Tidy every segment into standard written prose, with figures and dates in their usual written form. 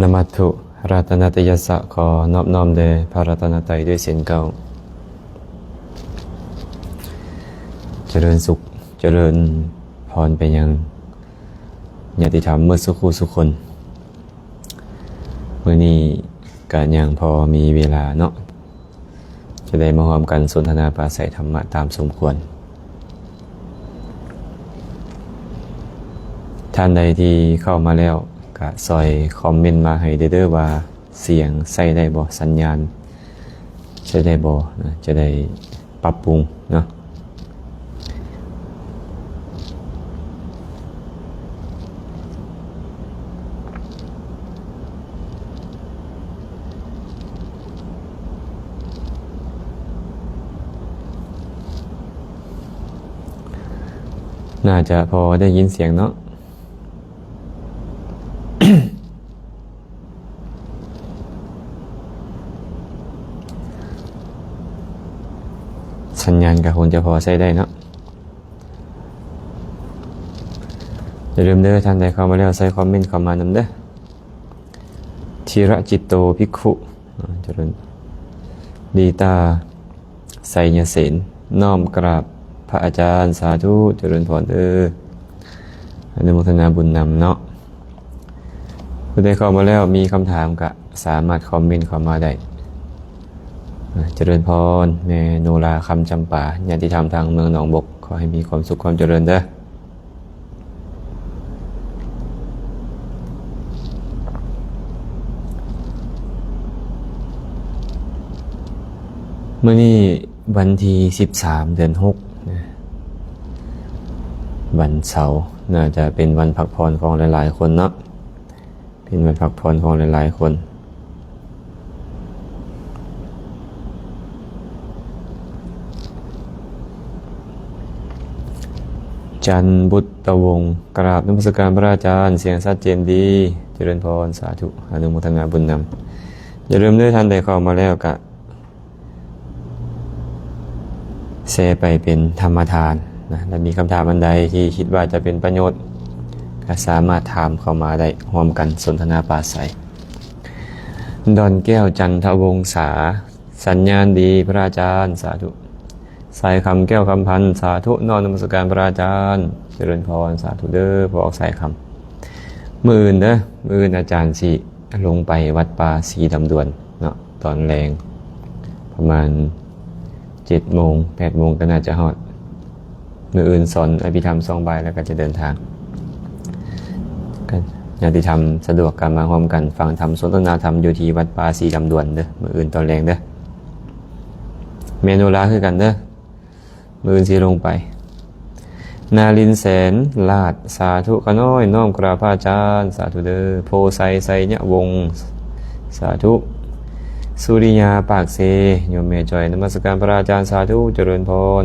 นมัตถุรัตนตยสะขอนอบน้อมแด่พระรัตนตรัยด้วยเสียงเก้าเจริญสุขเจริญพรไปยังญาติธรรมเมื่อสุขสุขคนเมื่อนี้ก็ยังพอมีเวลาเนาะจะได้มาร่วมกันสนทนาปราศัยธรรมะตามสมควรท่านใดที่เข้ามาแล้วก็ซอยคอมเมนต์มาให้เด้อว่าเสียงใส่ได้บ่สัญญาณใช้ได้บ่นะจะได้ปรับปรุงเนาะน่าจะพอได้ยินเสียงเนาะ สัญญาณก็คงจะพอใช้ได้เนาะอย่าลืมเด้อท่านใดเข้ามาแล้วใส่คอมเมนต์เข้ามานำเด้อธีระจิตโตภิกขุเจริญดีตาไสยเสนน้อมกราบพระอาจารย์สาธุเจริญพรเด้ออนุโมทนาบุญนำเนาะผู้ใดเข้ามาแล้วมีคำถามก็สามารถคอมเมนต์เข้ามาได้เจริญพรแม่โนราคำจำปาญาติธรรมทางเมืองหนองบกขอให้มีความสุขความเจริญเด้อเมื่อนี้วันที่13 เดือน 6นะวันเสาร์น่าจะเป็นวันพักผ่อนของหลายๆคนเนาะเป็นวันพักผ่อนของหลายๆคนจันบุตรวงศ์กราบนมัสการพระอาจารย์เสียงชัดเจนดีเจริญพรสาธุอนุโมทนาบุญนำอย่าลืมด้วยท่านใดเข้ามาแล้วก็แชร์ไปเป็นธรรมทานนะและมีคำถามอันใดที่คิดว่าจะเป็นประโยชน์ก็สามารถถามเข้ามาได้ร่วมกันสนทนาปราศัยดอนแก้วจันทวงศาสัญญาณดีพระอาจารย์สาธุสายคำแก้วคำพันสาธุนอนนมัสการพระอาจารย์เจริญพรสาธุเด้อพอออกสายคำมื้ออื่นเด้อมื้ออื่นอาจารย์สิลงไปวัดป่าศรีดำดวนเนาะตอนแรงประมาณ7 โมง 8 โมงก็น่าจะฮอดมื้ออื่นสอนอภิธรรม2 บ่ายแล้วก็จะเดินทางกันญาติธรรมสะดวกกันมาร่วมกันฟังธรรมสนทนาธรรมอยู่ที่วัดป่าศรีดำดวนเด้อมื้ออื่นตอนแรงเด้อเมนูลาคือกันเด้อมือสีลงไปนาลินแสนลาดสาธุขน้อยน้อมกราบพระอาจารย์สาธุเด้อโพไซไซเนี่ยวงสาธุสุริยาปากเซโยมเมจอยนมัสการพระอาจารย์สาธุเจริญพร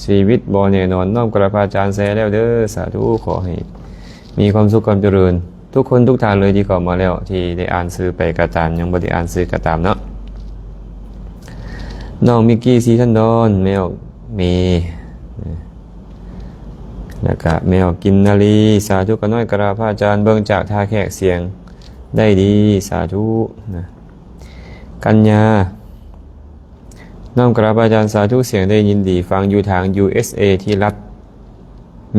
ชีวิตบ่แน่นอนน้อมกราบพระอาจารย์แซแล้วเด้อสาธุขอให้มีความสุขความเจริญทุกคนทุกท่านเลยที่เข้ามาแล้วที่ได้อ่านซื้อไปกระจานยังบ่ได้อ่านซื้อกระตามเนาะน้องมิกกี้ซีทันดอนแมวเมแล้วก็แมวกินนาลีสาธุกันน้อยกราบพระอาจารย์เบิ่งจากท่าแขกเสียงได้ดีสาธุนะกัญญาน้อมกราบพระอาจารย์สาธุเสียงได้ยินดีฟังอยู่ทาง USA ที่รัฐ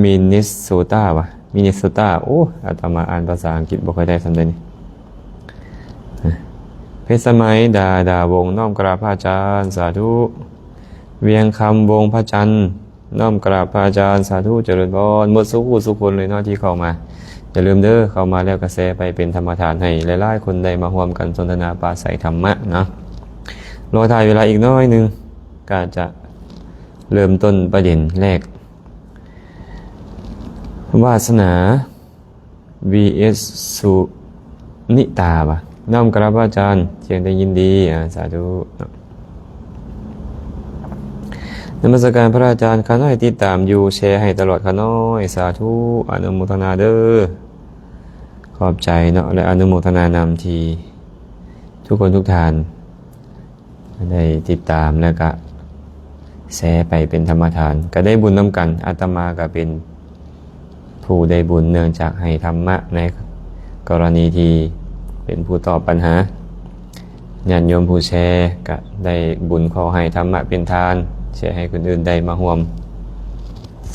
มินนิโซตาวะมินนิโซตาโอ้อาตมาอ่านภาษาอังกฤษบ่ค่อยได้สำเร็จนี่เพชรสมัยดาวงน้อมกราบพระอาจารย์สาธุเวียงคำวงพระจันทร์น้อมกราบพระอาจารย์สาธุเจริญพรหมดสุขคนเลยเนาะที่เข้ามาอย่าลืมเด้อเข้ามาแล้วก็แชร์ไปเป็นธรรมทานให้หลายๆคนได้มาร่วมกันสนทนาปราศัยธรรมะเนาะรอถ่ายเวลาอีกน้อยนึงก็จะเริ่มต้นประเด็นแรกวาสนา vs สุนิตาปะน้อมกราบพระอาจารย์เสียงได้ยินดีสาธุนมัสการพระอาจารย์ข้าน้อยติดตามอยู่แชร์ให้ตลอดข้าน้อยสาธุอนุโมทนาเด้อขอบใจเนาะและอนุโมทนานำที่ทุกคนทุกท่านได้ติดตามแล้วก็แชร์ไปเป็นธรรมทานก็ได้บุญนำกันอาตมาก็เป็นผู้ได้บุญเนื่องจากให้ธรรมะในกรณีที่ เป็นผู้ตอบปัญหาญาติโยมผู้แชร์ก็ได้บุญขอให้ธรรมะเป็นทานแชร์ให้คนอื่นได้มาร่วม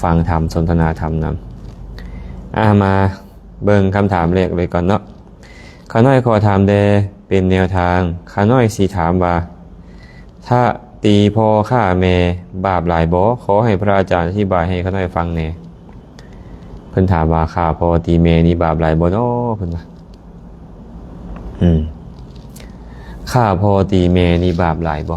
ฟังธรรมสนทนาธรรมนำมาเบิ่งคำถามแรกเลยก่อนเนาะข้าน้อยขอถามเดเป็นแนวทางข้าน้อยสิถามว่าถ้าตีพ่อฆ่าแม่บาปหลายบ่ขอให้พระอาจารย์อธิบายให้ข้าน้อยฟังแหน่เพิ่นถามว่าฆ่าพ่อตีแม่นี่บาปหลายบ่เนาะเพิ่นว่าฆ่าพ่อตีแม่นี่บาปหลายบ่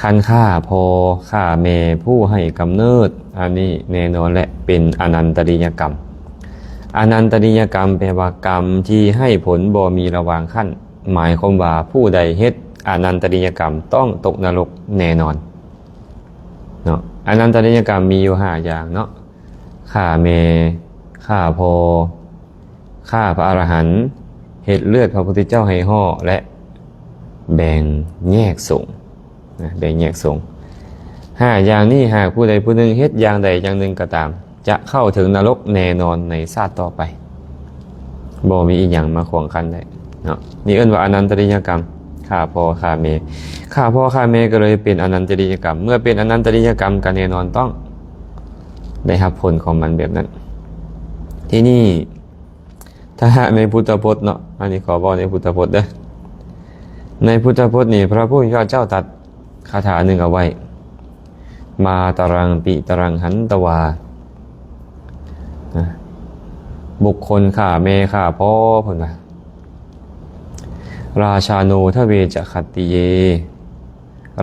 คันฆ่าพ่อฆ่าแม่ผู้ให้กำเนิดอันนี้แน่นอนและเป็นอนันตริยกรรมอนันตริยกรรมแปลว่ากรรมที่ให้ผลบ่มีระหว่างขั้นหมายความว่าผู้ใดเฮ็ดอนันตริยกรรมต้องตกนรกแน่นอนเนาะอนันตริยกรรมมีอยู่5อย่างเนาะฆ่าแม่ฆ่าพ่อฆ่าพระอรหันต์เฮ็ดเลือดพระพุทธเจ้าให้ห่อและแบ่งแยกสงฆ์แบ่งแยกสงฆ์5อย่างนี้หากผู้ใดผู้หนึ่งเฮ็ดอย่างใดอย่างหนึ่งก็ตามจะเข้าถึงนรกแน่นอนในชาติต่อไปบ่มีอีกอย่างมาขวางคันได้เนาะนี่เอิ้นว่าอนันตริยกรรมฆ่าพ่อฆ่าแม่ฆ่าพ่อฆ่าแม่ก็เลยเป็นอนันตริยกรรมเมื่อเป็นอนันตริยกรรมก็แน่นอนต้องได้รับผลของมันแบบนั้นที่นี่ถ้าหากในพุทธพจน์เนาะอันนี้ขอบอกในพุทธพจน์เด้อในพุทธพจน์นี่พระผู้มีพระเจ้าตรัสคาถาหนึ่งเอาไว้มาตรังปิตรังหันตวาบุคคลฆ่าแม่ฆ่าพ่อเพิ่นว่าราชาโนทเวจะขัตติเย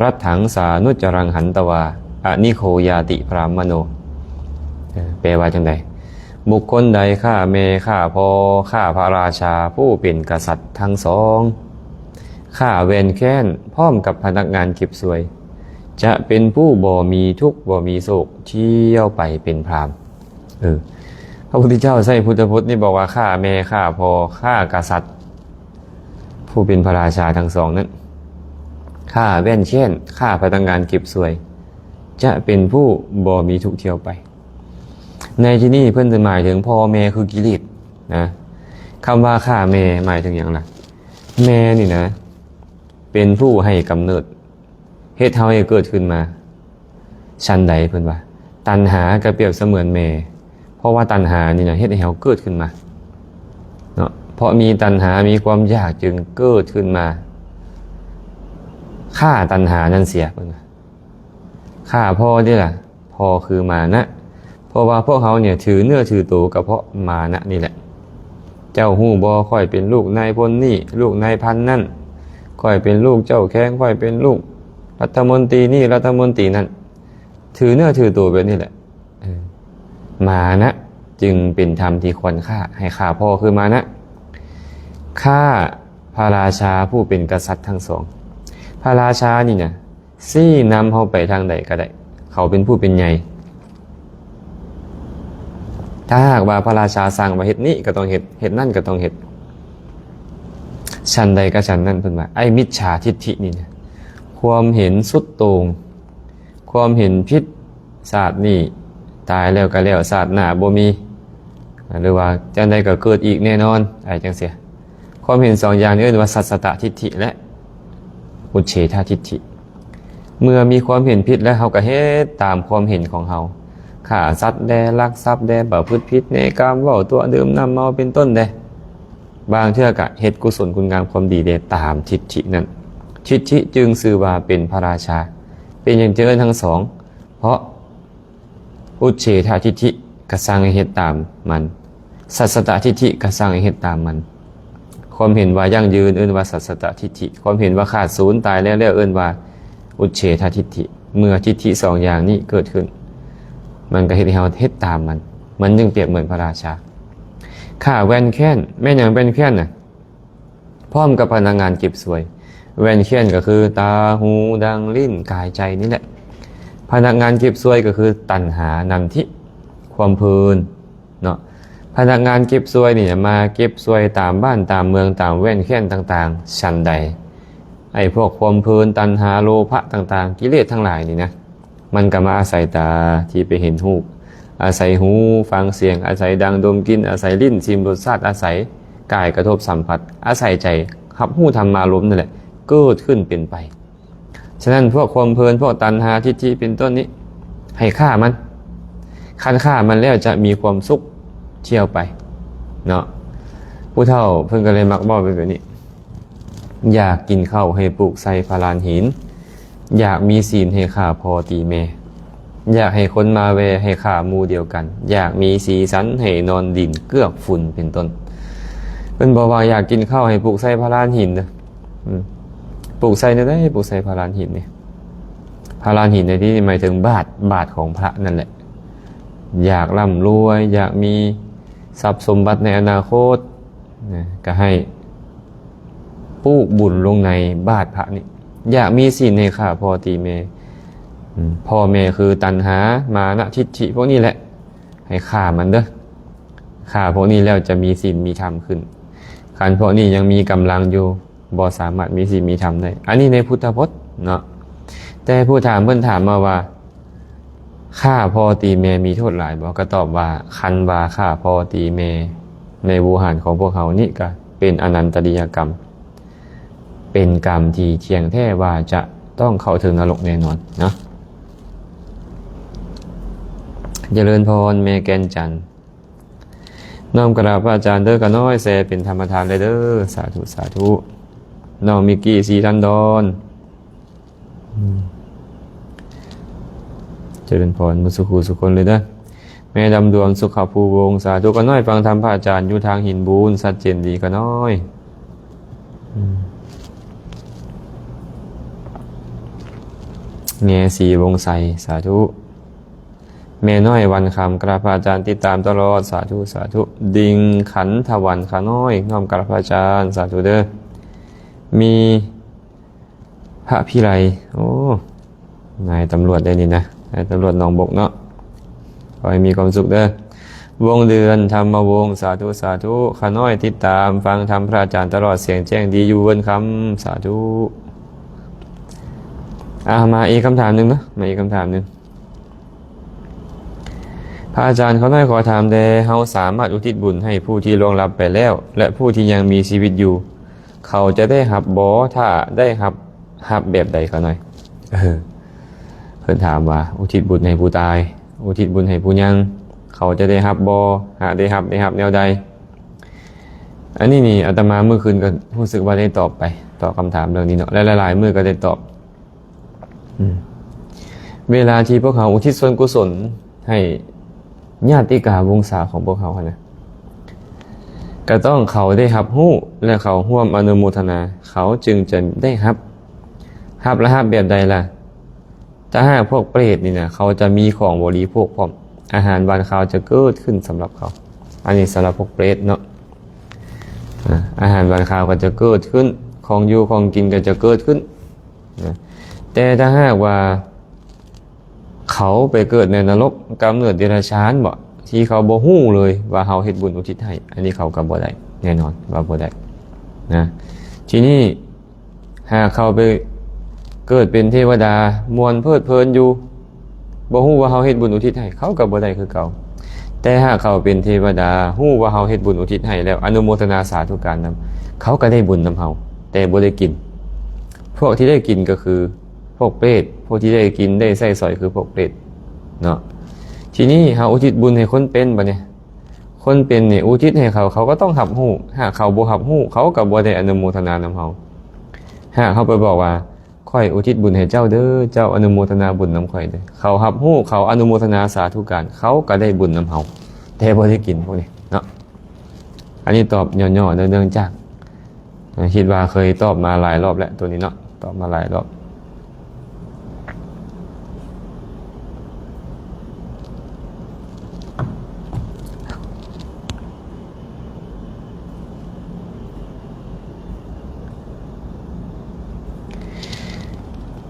รัตถังสานุจรังหันตวาอนิโคยาติพรามโนแปลว่าจังไดบุคคลใดฆ่าแม่ฆ่าพ่อฆ่าพระราชาผู้เป็นกษัตริย์ทั้งสองฆ่าเวรแค้นพร้อมกับพนักงานเก็บสวยจะเป็นผู้บ่มีทุกข์บ่มีโศกเที่ยวไปเป็นพรามพระพุทธเจ้าใช้พุทธพจน์นี่บอกว่าฆ่าแม่ฆ่าพ่อฆ่ากษัตริย์ผู้เป็นพระราชาทั้งสองนั้นฆ่าเว้นเช่นฆ่าพนักงานเก็บสวยจะเป็นผู้บ่มีทุกข์เที่ยวไปในที่นี้เพิ่นจะหมายถึงพ่อแม่คือกิเลสนะคำว่าฆ่าแม่หมายถึงอย่างไรแม่นี่นะเป็นผู้ให้กำเนิดเฮ็ดเฮาให้เกิดขึ้นมาชั้นใดเพิ่นว่าตัณหาก็เปรียบเสมือนแม่เพราะว่าตัณหานี่นะเฮ็ดให้เฮาเกิดขึ้นมาเนาะเพราะมีตัณหามีความอยากจึงเกิดขึ้นมาฆ่าตัณหานั่นเสียเพิ่นว่าฆ่าพ่อนี่ล่ะพ่อคือมานะเพราะว่าพวกเขาเนี่ยถือเนื้อถือตัวกับเพราะมานะนี่แหละเจ้าฮู้บ่ค่อยเป็นลูกนายพลนี่ลูกนายพันนั่นค่อยเป็นลูกเจ้าแข้งค่อยเป็นลูกรัฐมนตรีนี่รัฐมนตรีนั่นถือเนื้อถือตัวแบบนี้แหละมานะจึงเป็นธรรมที่ควรฆ่าให้ฆ่าพ่อคือมานะฆ่าพระราชาผู้เป็นกษัตริย์ทั้งสองพระราชานี่เนี่ยซี่นำเขาไปทางใดก็ได้เขาเป็นผู้เป็นใหญ่ถ้าหากว่าพระราชาสั่งว่าเฮ็ดนี้ก็ต้องเฮ็ดนั่นก็ต้องเฮ็ดชั้นใดก็ชั้นนั่นเพิ่นว่าไอ้มิจฉาทิฏฐินี่นะความเห็นสุดโต่งความเห็นผิดศาสตร์นี่ตายแล้วก็แล้วศาสตร์หน้าบ่มีหรือว่าจังใดก็เกิดอีกแน่นอนไอ้จังเสียความเห็น2อย่างนี้เรียกว่าสัสสตทิฏฐิและอุเฉททิฏฐิเมื่อมีความเห็นผิดแล้วเฮาก็เฮ็ดตามความเห็นของเฮาฆ่าสัตว์แดลักทรัพย์แดประพฤติผิดในกามเว้าตัวดื่มน้ำเมาเป็นต้นแดบางเทื่อก็เฮ็ดกุศลคุณงามความดีได้ตามทิฏฐินั้นทิฏฐิจึงชื่อว่าเป็นพระราชาเป็นอย่างเจริญทั้งสองเพราะอุเฉททิฏฐิก็สร้างให้เฮ็ดตามมันสัสสตทิฏฐิก็สร้างให้เฮ็ดตามมันความเห็นว่ายั่งยืนเอิ้นว่าสัสสตทิฏฐิความเห็นว่าขาดศูนย์ตายแล้วเอิ้นว่าอุเฉททิฏฐิเมื่อทิฏฐิ2อย่างนี้เกิดขึ้นมันก็เฮ็ดให้เฮาเฮ็ดตามมันจึงเปรียบเหมือนพระราชาฆ่าแว่นแค้นแม่นหยังเป็นแค้นน่ะพร้อมกับพนักงานเก็บสวยแว่นแค้นก็คือตาหูดังลิ้นกายใจนี่แหละพนักงานเก็บสวยก็คือตัณหานันทิความเพลินเนาะพนักงานเก็บสวยนี่มาเก็บสวยตามบ้านตามเมืองตามแว่นแค้นต่างๆชั้นใดไอ้พวกความเพลินตัณหาโลภะต่างๆกิเลสทั้งหลายนี่นะมันก็มาอาศัยตาที่ไปเห็นรูปอาศัยหูฟังเสียงอาศัยดังดมกลิ่นอาศัยลิ้นชิมรสชาติอาศัย กายกระทบสัมผัสอาศัยใจรับรู้ธรรมารมณ์นั่นแหละเกิดขึ้นเป็นไปฉะนั้นพวกความเพลินพวกตัณหาทิฏฐิเป็นต้นนี้ให้ฆ่ามันคันฆ่ามันแล้วจะมีความสุขเชี่ยวไปเนาะผู้เฒ่าเพิ่นก็เลยมักบอกเป็นแบบนี้อยากกินข้าวให้ปลูกใส่พลานหินอยากมีศีลให้ข้าพอตีแม่อยากให้คนมาแวให้ข้าหมู่เดียวกันอยากมีสีสันให้นอนดินเกือกฝุ่นเป็นต้นเพิ่นบอกว่าอยากกินข้าวให้ปลูกใส่พลานหินนะปลูกใส่ได้ปลูกใส่พลานหินเนี่ยพลานหินในที่หมายถึงบาทของพระนั่นแหละอยากร่ำรวยอยากมีทรัพย์สมบัติในอนาคตก็ให้ปลูกบุญลงในบาทพระนี่อยากมีศีลให้ข้าพอตีแม่พ่อแม่คือตัณหามานะทิฏฐิพวกนี้แหละให้ฆ่ามันเด้อฆ่าพวกนี้แล้วจะมีศีลมีธรรมขึ้นขันพวกนี้ยังมีกำลังอยู่บ่สามารถมีศีลมีธรรมได้อันนี้ในพุทธพจน์เนาะแต่ผู้ถามเพิ่นถามมาว่าฆ่าพ่อตีแม่มีโทษหลายบ่ก็ตอบว่าคันว่าฆ่าพ่อตีแม่ในวูหารของพวกเขานี่ก็เป็นอนันตริยกรรมเป็นกรรมที่เที่ยงแท้ว่าจะต้องเข้าถึงนรกแน่นอนเนาะเจริญพรแม่แก่นจันทร์น้อมกราบพระอาจารย์เด้อก็น้อยแซเป็นธรรมทานเลยเด้อสาธุสาธุน้องมิกกี้สีทันดอนเจริญพรมุสุขสุคนเลยเด้อแม่ดำดวงสุขภูวงสาธุก็น้อยฟังธรรมพระอาจารย์อยู่ทางหินบูนชัดเจนดีก็น้อยแง่สีวงใสสาธุแม่น้อยวันคำกราบอาจารย์ติดตามตลอดสาธุสาธุดิงขันทวันขาน้อยน้อมกราบอาจารย์สาธุเด้อมีพระพิไลโอ้นายตำรวจได้นี่นะนายตำรวจหนองบกเนาะขอให้มีความสุขเด้อวงเดือนธรรมวงสาธุสาธุขาน้อยติดตามฟังธรรมพระอาจารย์ตลอดเสียงแจ้งดีอยู่เวินคำสาธุมาอีกคำถามหนึ่งนะมาอีกคำถามหนึ่งพระอาจารย์เขาได้ขอถามแต่เฮาสามารถอุทิศบุญให้ผู้ที่ล่วงลับไปแล้วและผู้ที่ยังมีชีวิตอยู่เขาจะได้รับบ่ถ้าได้รับแบบใดเขาหน่อยเพิ่นถามว่าอุทิศบุญให้ผู้ตายอุทิศบุญให้ผู้ยังเขาจะได้รับบ่หากได้รับแนวใดอันนี้นี่อาตมาเมื่อคืนก็รู้สึกว่าได้ตอบไปตอบคำถามเรื่องนี้เนาะและหลายๆมื้อก็ได้ตอบเวลาที่พวกเขาอุทิศส่วนกุศลให้ญาติกาวงศาของพวกเขานะก็ต้องเขาได้รับรู้และเขาร่วมอนุโมทนาเขาจึงจะได้รับและรับแบบใดล่ะถ้าหากพวกเปรตนี่นะเขาจะมีของบริโภคพร้อมอาหารบานเขาจะเกิดขึ้นสำหรับเขาอันนี้สำหรับพวกเปรตเนาะอาหารบานเขาก็จะเกิดขึ้นของอยู่ของกินก็จะเกิดขึ้นนะแต่ถ้าหากว่าเขาไปเกิดในนรกกำเนิดเดรัจฉานบ่ที่เขาบ่ฮู้เลยว่าเขาเฮ็ดบุญอุทิศให้อันนี้เขาก็บ่ได้แน่นอนว่าบ่ได้นะทีนี้หากเขาไปเกิดเป็นเทวดามวลเพลิดเพลินอยู่บ่ฮู้ว่าเขาเฮ็ดบุญอุทิศให้เขาก็บ่ได้คือเก่าแต่หากเขาเป็นเทวดาฮู้ว่าเขาเฮ็ดบุญอุทิศให้แล้วอนุโมทนาสาธุการนำเขาก็ได้บุญนำเฮาแต่บ่ได้กินพวกที่ได้กินก็คือพวกเปรตพวกที่ได้กินได้ใส่สอยคือพวกเปรตเนาะทีนี้เฮาอุทิศบุญให้คนเป็นบัดเนี่ยคนเป็นเนี่ยอุทิศให้เขาก็ต้องรับรู้หากเขาบ่รับรู้เขาก็บ่ได้อนุโมทนานำเฮาหากเขาไปบอกว่าค่อยอุทิศบุญให้เจ้าเด้อเจ้าอนุโมทนาบุญนำข่อยเด้อเขารับรู้เขาอนุโมทนาสาธุการเขาก็ได้บุญนำเฮาแต่บ่ได้กินพวกนี้เนาะอันนี้ตอบย่อๆเนื่องจากคิดว่าเคยตอบมาหลายรอบแล้วตัวนี้เนาะตอบมาหลายรอบ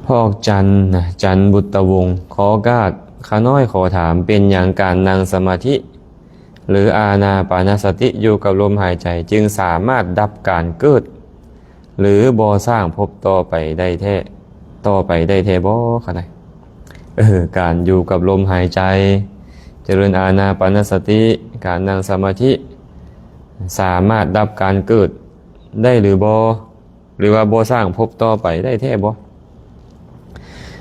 พอกจันนะจันบุตรวงศ์ขอกาดขาน้อยขอถามเป็นอย่างการนั่งสมาธิหรืออานาปานสติอยู่กับลมหายใจจึงสามารถดับการเกิดหรือบ่สร้างภพต่อไปได้แท้บ่ขนาดการอยู่กับลมหายใจเจริญอานาปานสติการนั่งสมาธิ สามารถดับการเกิดได้หรือบ่หรือว่าบ่สร้างภพต่อไปได้แท้บ่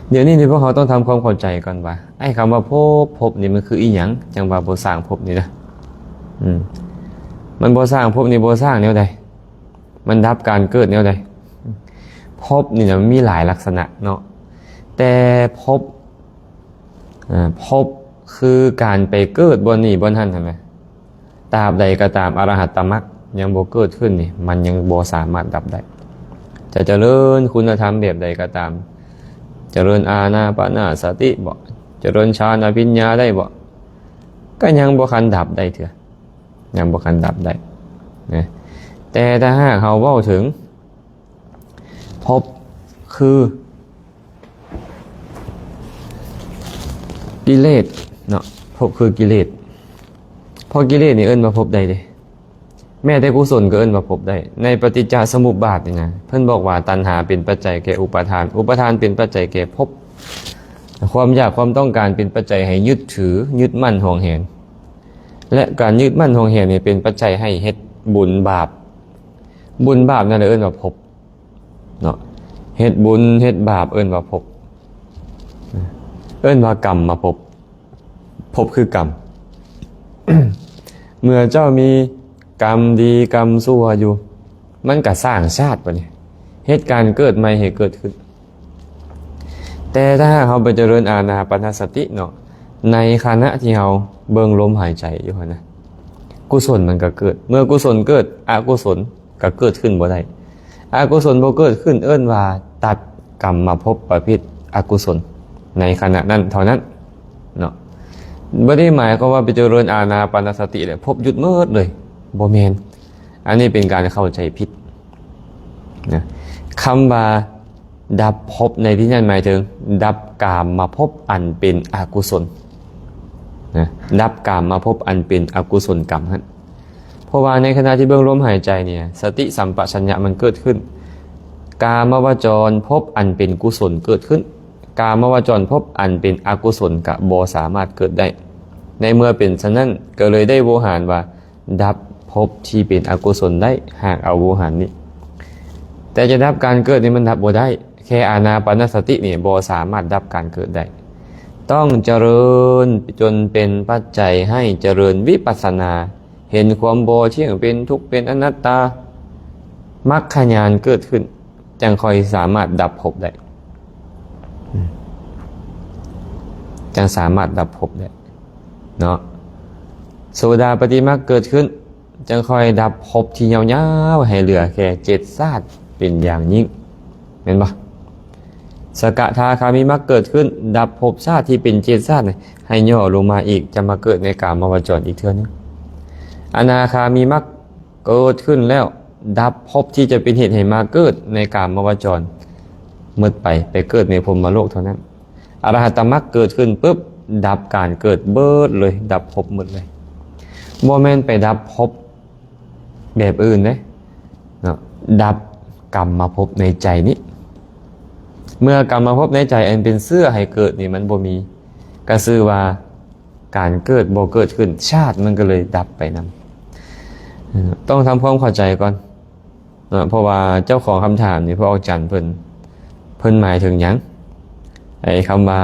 เดี๋ยวนี้พวกเขาต้องทำความเข้าใจก่อนว่าไอ้คำว่าภพนี่มันคืออีหยังจังว่าบ่สร้างภพนี่นะมันบ่สร้างภพนี่บ่สร้างแนวใดมันดับการเกิดแนวใดภพนี่มันมีหลายลักษณะเนาะแต่ภพคือการไปเกิดบนนี่บนหันใช่ไหมตราบใดก็ตามอรหัตตมรรคยังบ่เกิดขึ้นนี่มันยังบ่สามารถดับได้จะเจริญคุณธรรมแบบใดก็ตามเจริญอานาปานสติบ่เจริญฌานอภิญญาได้บ่ก็ยังบ่คันดับได้เถอะยังบ่คันดับได้นะแต่ถ้าหากเขาเว้าถึงภพคือกิเลสเนาะภพคือกิเลสพอกิเลสนี่เอิ้นว่าภพได้เด้แม้แต่กุศลก็เอิ้นว่าภพได้ในปฏิจจสมุปบาทนี่นะเพิ่นบอกว่าตัณหาเป็นปัจจัยแก่อุปาทานอุปาทานเป็นปัจจัยแก่ภพความอยากความต้องการเป็นปัจจัยให้ยึดถือยึดมั่นห่วงแหนและการยึดมั่นห่วงแหนนี่เป็นปัจจัยให้เฮ็ดบุญบาปบุญบาปนั่นเอิ้นว่าภพเนาะเฮ็ดบุญเฮ็ดบาปเอิ้นว่าภพเอิ้นว่ากรรมมาภพภพคือกรรม เมื่อเจ้ามีกรรมดีกรรมชั่วอยู่มันก็สร้างชาติปะเนี่ยเหตุการณ์เกิดใหม่ให้เกิดขึ้นแต่ถ้าเราไปเจริญอานาปานสติเนาะในขณะที่เราเบิ่งลมหายใจอยู่นะกุศลมันก็เกิดเมื่อกุศลเกิดอกุศลก็เกิดขึ้นบ่ได้อกุศลบ่เกิดขึ้นเอิ้นว่าตัดกรรมมาภพประเภทอกุศลในขณะนั้นเท่านั้นเนาะบ่ได้หมายความว่าไปเจริญอานาปานสติแล้วภพหยุดเมิดเลยบ่แม่นอันนี้เป็นการเข้าใจผิดนะคำว่าดับภพในที่นั้นหมายถึงดับกามมาภพอันเป็นอกุศลนะดับกามมาภพอันเป็นอกุศลกรรมนั้นเพราะว่าในขณะที่เบิ่งลมหายใจเนี่ยสติสัมปชัญญะมันเกิดขึ้นกามวจรภพอันเป็นกุศลเกิดขึ้นกามวจรภพอันเป็นอกุศลกะบ่สามารถเกิดได้ในเมื่อเป็นฉะนั้นก็เลยได้โวหารว่าดับภพที่เป็นอกุศลได้หากเอาโวหารนี้แต่จะดับการเกิดนี่มันดับบ่ได้แค่อานาปานสตินี่บ่สามารถดับการเกิดได้ต้องเจริญจนเป็นปัจจัยให้เจริญวิปัสสนาเห็นความบ่เที่ยงเป็นทุกข์เป็นอนัตตามรรคญาณเกิดขึ้นจึงค่อยสามารถดับภพได้จึงสามารถดับภพได้เนาะโสดาปัตติมรรคเกิดขึ้นจึงค่อยดับภพที่ยาวๆให้เหลือแค่7ชาติเป็นอย่างยิ่งเห็นปะสกทาคามิมรรคเกิดขึ้นดับภพชาติที่เป็น7ชาติให้ย่อลงมาอีกจะมาเกิดในกามวจรอีกเทื่อนึงอนาคามิมรรคเกิดขึ้นแล้วดับภพที่จะเป็นเหตุให้มาเกิดในกามวจรหมดไปเกิดในพรหมโลกเท่านั้นอรหัตตมรรคเกิดขึ้นปุ๊บดับการเกิดเบิดเลยดับภพหมดเลยบ่แม่นไปดับภพแบบอื่นเนาะดับกรรมมาภพในใจนี้เมื่อกรรมมาภพในใจอันเป็นเสื้อให้เกิดนี่มันบ่มีก็คือว่าการเกิดบ่เกิดขึ้นชาติมันก็เลยดับไปนำต้องทำความเข้าใจก่อนเพราะว่าเจ้าของคำถามนี่พระอาจารย์เพิ่นหมายถึงหยังไอ้คำว่า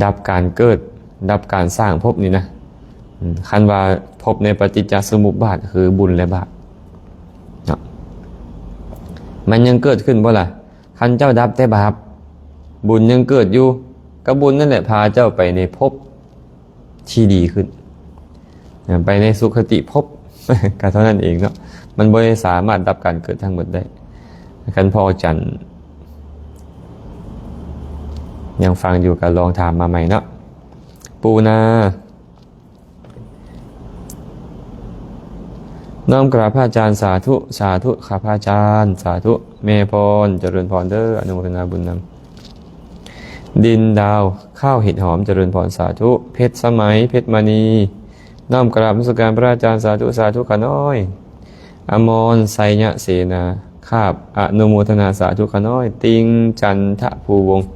ดับการเกิดดับการสร้างภพนี่นะคันว่าภพในปฏิจจสมุปบาทคือบุญและบาปมันยังเกิดขึ้นบ่ล่ะคันเจ้าดับแต่บาปบุญยังเกิดอยู่ก็บุญนั่นแหละพาเจ้าไปในภพที่ดีขึ้นไปในสุคติภพ ก็เท่านั้นเองเนาะมันบ่สามารถดับการเกิดทั้งหมดได้คันพอจันยังฟังอยู่ก็ลองถามมาใหม่เนาะปูนาน้อมกราบพระอาจารย์สาธุสาธุข้าพระอาจารย์สาธุเมพรเจริญพรเด้ออนุโมทนาบุญนำดินดาวข้าวเห็ดหอมเจริญพรสาธุเพชรสมัยเพชรมณีน้อมกราบนมัสการพระอาจารย์สาธุสาธุขาน้อยอมรไสยเสนาข้าบอนุโมทนาสาธุขาน้อยติงจันทภูวงศ์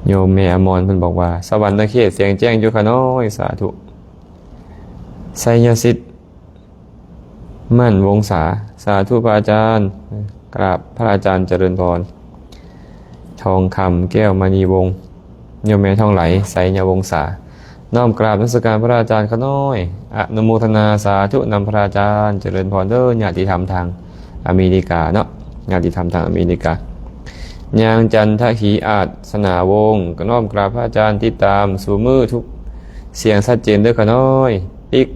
โยมแม่อมรเพิ่นบอกว่าสวรรค์เขตเสียงแจ้งอยู่ขะน้อยสาธุไสยสิทธิ์มั่นวงศาสาธุพระอาจารย์กราบพระอาจารย์เจริญพรทองคำแก้วมณีวงศ์โยมแม่ทองไหลไสยวงศาน้อมกราบนมัสการพระอาจารย์ขะน้อยอนุโมทนาสาธุนำพระอาจารย์เจริญพรเด้อญาติธรรมทางอเมริกาเนาะญาติธรรมทางอเมริกายางจันทขีอาจสนาวงศ์ก็น้อมกราบพระอาจารย์ติดตามสู่มือทุกเสียงชัดเจนเด้อขะน้อยปิก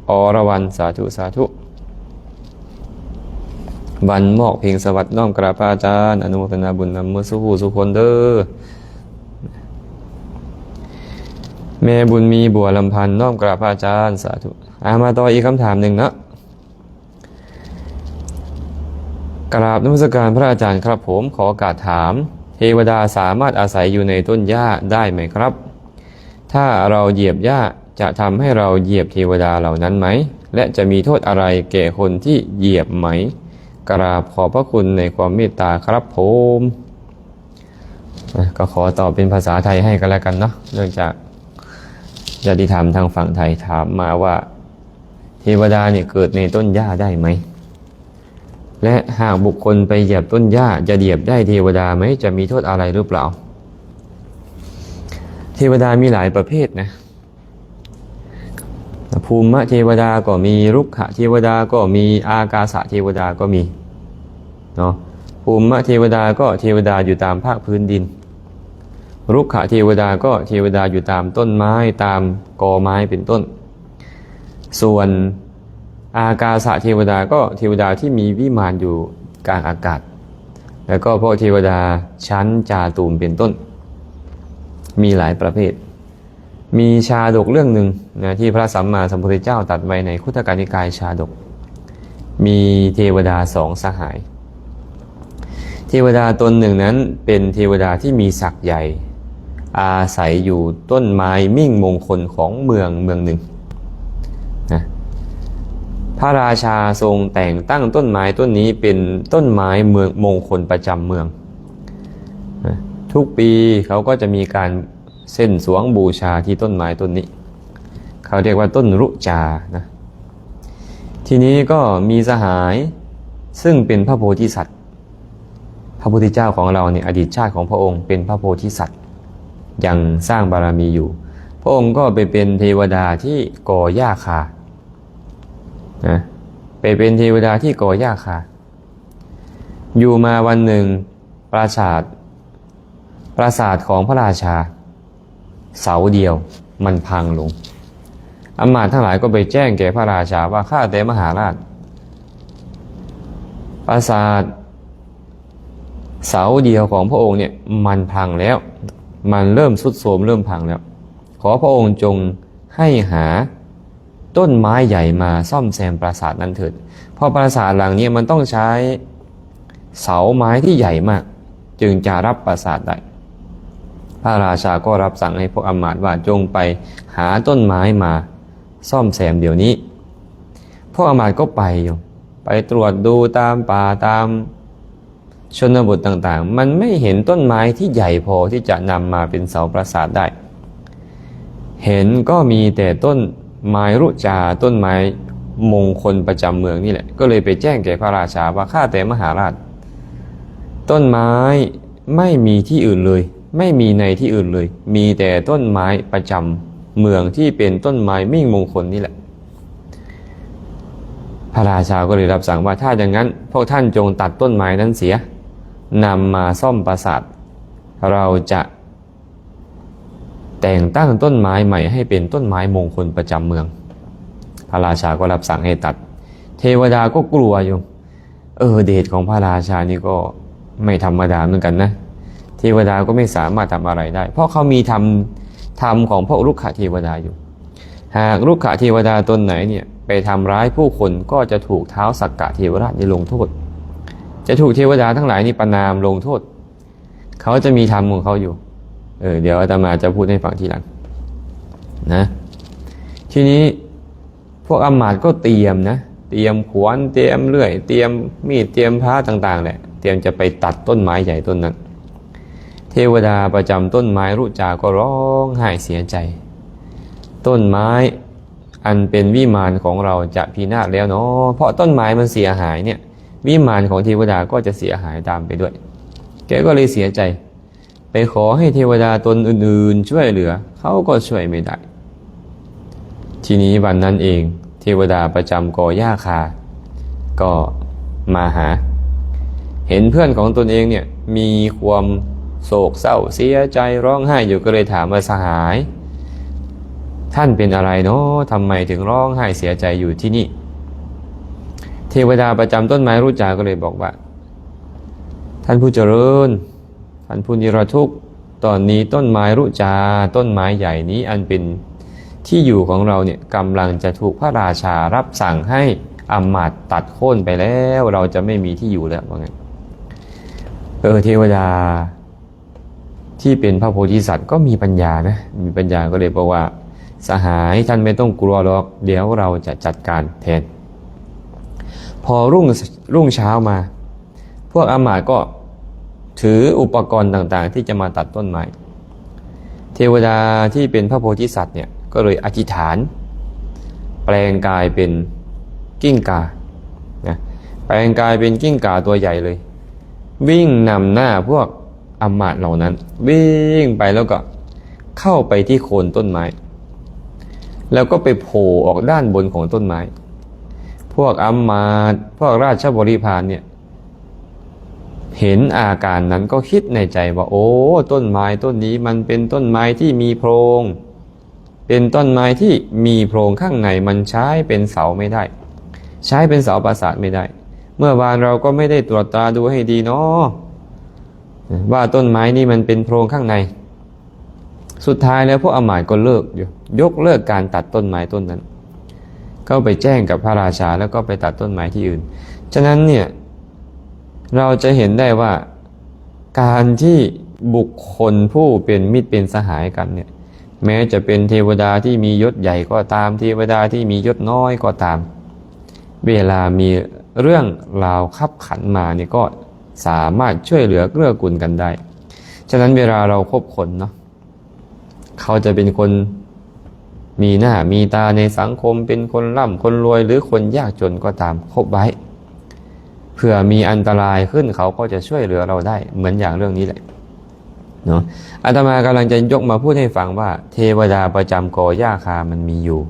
อรวรรณสาธุสาธุบันมอกเพียงสวัสดิ์น้อมกราบพระอาจารย์อนุโมทนาบุญนำมือสุขสุคนเด้อแม่บุญมีบัวลำพันธ์น้อมกราบพระอาจารย์สาธุมาต่ออีกคำถามหนึ่งนะกราบนมัสการพระอาจารย์ครับผมขอโอกาสถามเทวดาสามารถอาศัยอยู่ในต้นหญ้าได้ไหมครับถ้าเราเหยียบหญ้าจะทำให้เราเหยียบเทวดาเหล่านั้นไหมและจะมีโทษอะไรแก่คนที่เหยียบไหมกราบขอบพระคุณในความเมตตาครับผมก็ขอตอบเป็นภาษาไทยให้กันแล้วกันเนาะเนื่องจากญาติธรรมทางฝั่งไทยถามมาว่าเทวดาเนี่ยเกิดในต้นหญ้าได้ไหมและหากบุคคลไปเหยียบต้นหญ้าจะเหยียบได้เทวดาไหมจะมีโทษอะไรหรือเปล่าเทวดามีหลายประเภทนะภูมิเทวดาก็มีรุกขเทวดาก็มีอากาสเทวดาก็มีเนาะภูมิเทวดาก็เทวดาอยู่ตามภาคพื้นดินรุกขเทวดาก็เทวดาอยู่ตามต้นไม้ตามกอไม้เป็นต้นส่วนอากาสเทวดาก็เทวดาที่มีวิมานอยู่กลางอากาศแล้วก็พวกเทวดาชั้นจาตุมเป็นต้นมีหลายประเภทมีชาดกเรื่องหนึ่งนะที่พระสัมมาสัมพุทธเจ้าตรัสไว้ในคุตตกนิกายชาดกมีเทวดาสองสหายเทวดาตนหนึ่งนั้นเป็นเทวดาที่มีศักย์ใหญ่อาศัยอยู่ต้นไม้มิ่งมงคลของเมืองหนึ่งนะพระราชาทรงแต่งตั้งต้นไม้ต้นนี้เป็นต้นไม้เมืองมงคลประจำเมืองนะทุกปีเขาก็จะมีการเส้นสวงบูชาที่ต้นไม้ต้นนี้เขาเรียกว่าต้นรุจานะทีนี้ก็มีสหายซึ่งเป็นพระโพธิสัตว์พระพุทธเจ้าของเราเนี่ยอดีตชาติของพระองค์เป็นพระโพธิสัตว์ยังสร้างบารมีอยู่พระองค์ก็ไปเป็นเทวดาที่ก่อหญ้าคานะไปเป็นเทวดาที่ก่อหญ้าคาอยู่มาวันหนึ่งปราสาทของพระราชาเสาเดียวมันพังลงอำมาตย์ทั้งหลายก็ไปแจ้งแก่พระราชาว่าข้าแต่มหาราชปราสาทเสาเดียวของพระองค์เนี่ยมันพังแล้วมันเริ่มทรุดโทรมเริ่มพังแล้วขอพระองค์จงให้หาต้นไม้ใหญ่มาซ่อมแซมปราสาทนั้นเถิดเพราะปราสาทหลังนี้มันต้องใช้เสาไม้ที่ใหญ่มากจึงจะรับปราสาทได้พระราชาก็รับสั่งให้พวกอมาตย์ว่าจงไปหาต้นไม้มาซ่อมแซมเดี๋ยวนี้พวกอมาตย์ก็ไปตรวจดูตามป่าตามชนบทต่างๆมันไม่เห็นต้นไม้ที่ใหญ่พอที่จะนำมาเป็นเสาปราสาทได้เห็นก็มีแต่ต้นไม้รุจาต้นไม้มงคลประจำเมืองนี่แหละก็เลยไปแจ้งแก่พระราชาว่าข้าแต่มหาราชต้นไม้ไม่มีที่อื่นเลยไม่มีในที่อื่นเลยมีแต่ต้นไม้ประจำเมืองที่เป็นต้นไม้มิ่งมงคลนี่แหละพระราชาก็เลยรับสั่งว่าถ้าอย่างนั้นพวกท่านจงตัดต้นไม้นั้นเสียนำมาซ่อมปราสาทเราจะแต่งตั้งต้นไม้ใหม่ให้เป็นต้นไม้มงคลประจำเมืองพระราชาก็รับสั่งให้ตัดเทวดาก็กลัวอยู่เดชของพระราชานี่ก็ไม่ธรรมดาเหมือนกันนะเทวดาก็ไม่สามารถทำอะไรได้เพราะเขามีธรรมของพวกรุกขเทวดาอยู่หากรุกขเทวดาตนไหนเนี่ยไปทำร้ายผู้คนก็จะถูกท้าวสักกะเทวราชลงโทษจะถูกเทวดาทั้งหลายนี่ประณามลงโทษเขาจะมีธรรมของเขาอยู่เดี๋ยวอาตมาจะพูดให้ฟังทีหลังนะทีนี้พวกอมาตย์ก็เตรียมขวานเตรียมเลื่อยเตรียมมีดเตรียมพระต่างๆแหละเตรียมจะไปตัดต้นไม้ใหญ่ต้นนั้นเท วดาประจำต้นไม้รุจาก็ร้องไห้เสียใจต้นไม้อันเป็นวิมานของเราจะพินาศแล้วเนาะเพราะต้นไม้มันเสียหายเนี่ยวิมานของเทวดาก็จะเสียหายตามไปด้วยแกก็เลยเสียใจไปขอให้เทวดาตนอื่นๆช่วยเหลือเขาก็ช่วยไม่ได้ทีนี้วันนั้นเองเทวดาประจำกอหญ้าคาก็มาหาเห็นเพื่อนของตนเองเนี่ยมีความโศกเศร้าเสียใจร้องไห้อยู่ก็เลยถามว่าสหายท่านเป็นอะไรเนาะทำไมถึงร้องไห้เสียใจอยู่ที่นี่เทวดาประจำต้นไม้รู้จาก็เลยบอกว่าท่านผู้เจริญท่านผู้นิรทุกข์ตอนนี้ต้นไม้รุจาต้นไม้ใหญ่นี้อันเป็นที่อยู่ของเราเนี่ยกำลังจะถูกพระราชารับสั่งให้อำมาตย์ตัดโค่นไปแล้วเราจะไม่มีที่อยู่แล้วว่างั้นเทวดาที่เป็นพระโพธิสัตว์ก็มีปัญญานะมีปัญญาก็เลยบอกว่าสหายท่านไม่ต้องกลัวหรอกเดี๋ยวเราจะจัดการแทนพอรุ่งเช้ามาพวกอำมาตย์ก็ถืออุปกรณ์ต่างๆที่จะมาตัดต้นไม้เทวดาที่เป็นพระโพธิสัตว์เนี่ยก็เลยอธิษฐานแปลงกายเป็นกิ้งก่านะแปลงกายเป็นกิ้งก่าตัวใหญ่เลยวิ่งนำหน้าพวกอำมาตย์เหล่านั้นวิ่งไปแล้วก็เข้าไปที่โคนต้นไม้แล้วก็ไปโผล่ออกด้านบนของต้นไม้พวกอำมาตย์พวกราชบริพารเนี่ยเห็นอาการนั้นก็คิดในใจว่าโอ้ต้นไม้ต้นนี้มันเป็นต้นไม้ที่มีโพรงเป็นต้นไม้ที่มีโพรงข้างในมันใช้เป็นเสาไม่ได้ใช้เป็นเสาปราสาทไม่ได้เมื่อวานเราก็ไม่ได้ตรวจตาดูให้ดีเนาะว่าต้นไม้นี่มันเป็นโพรงข้างในสุดท้ายแล้วพวกอำมาตย์ก็เลิกยกเลิกการตัดต้นไม้ต้นนั้นก็ไปแจ้งกับพระราชาแล้วก็ไปตัดต้นไม้ที่อื่นฉะนั้นเนี่ยเราจะเห็นได้ว่าการที่บุคคลผู้เป็นมิตรเป็นสหายกันเนี่ยแม้จะเป็นเทวดาที่มียศใหญ่ก็ตามเทวดาที่มียศน้อยก็ตามเวลามีเรื่องราวคับขันมาเนี่ยก็สามารถช่วยเหลือเกื้อกูลกันได้ฉะนั้นเวลาเราคบคนเนาะเขาจะเป็นคนมีหน้ามีตาในสังคมเป็นคนร่ำคนรวยหรือคนยากจนก็ตามคบไว้เผื่อมีอันตรายขึ้นเขาก็จะช่วยเหลือเราได้เหมือนอย่างเรื่องนี้แหละเนาะอาตมากำลังจะยกมาพูดให้ฟังว่าเทวดาประจำกอหญ้าคามันมีอยู่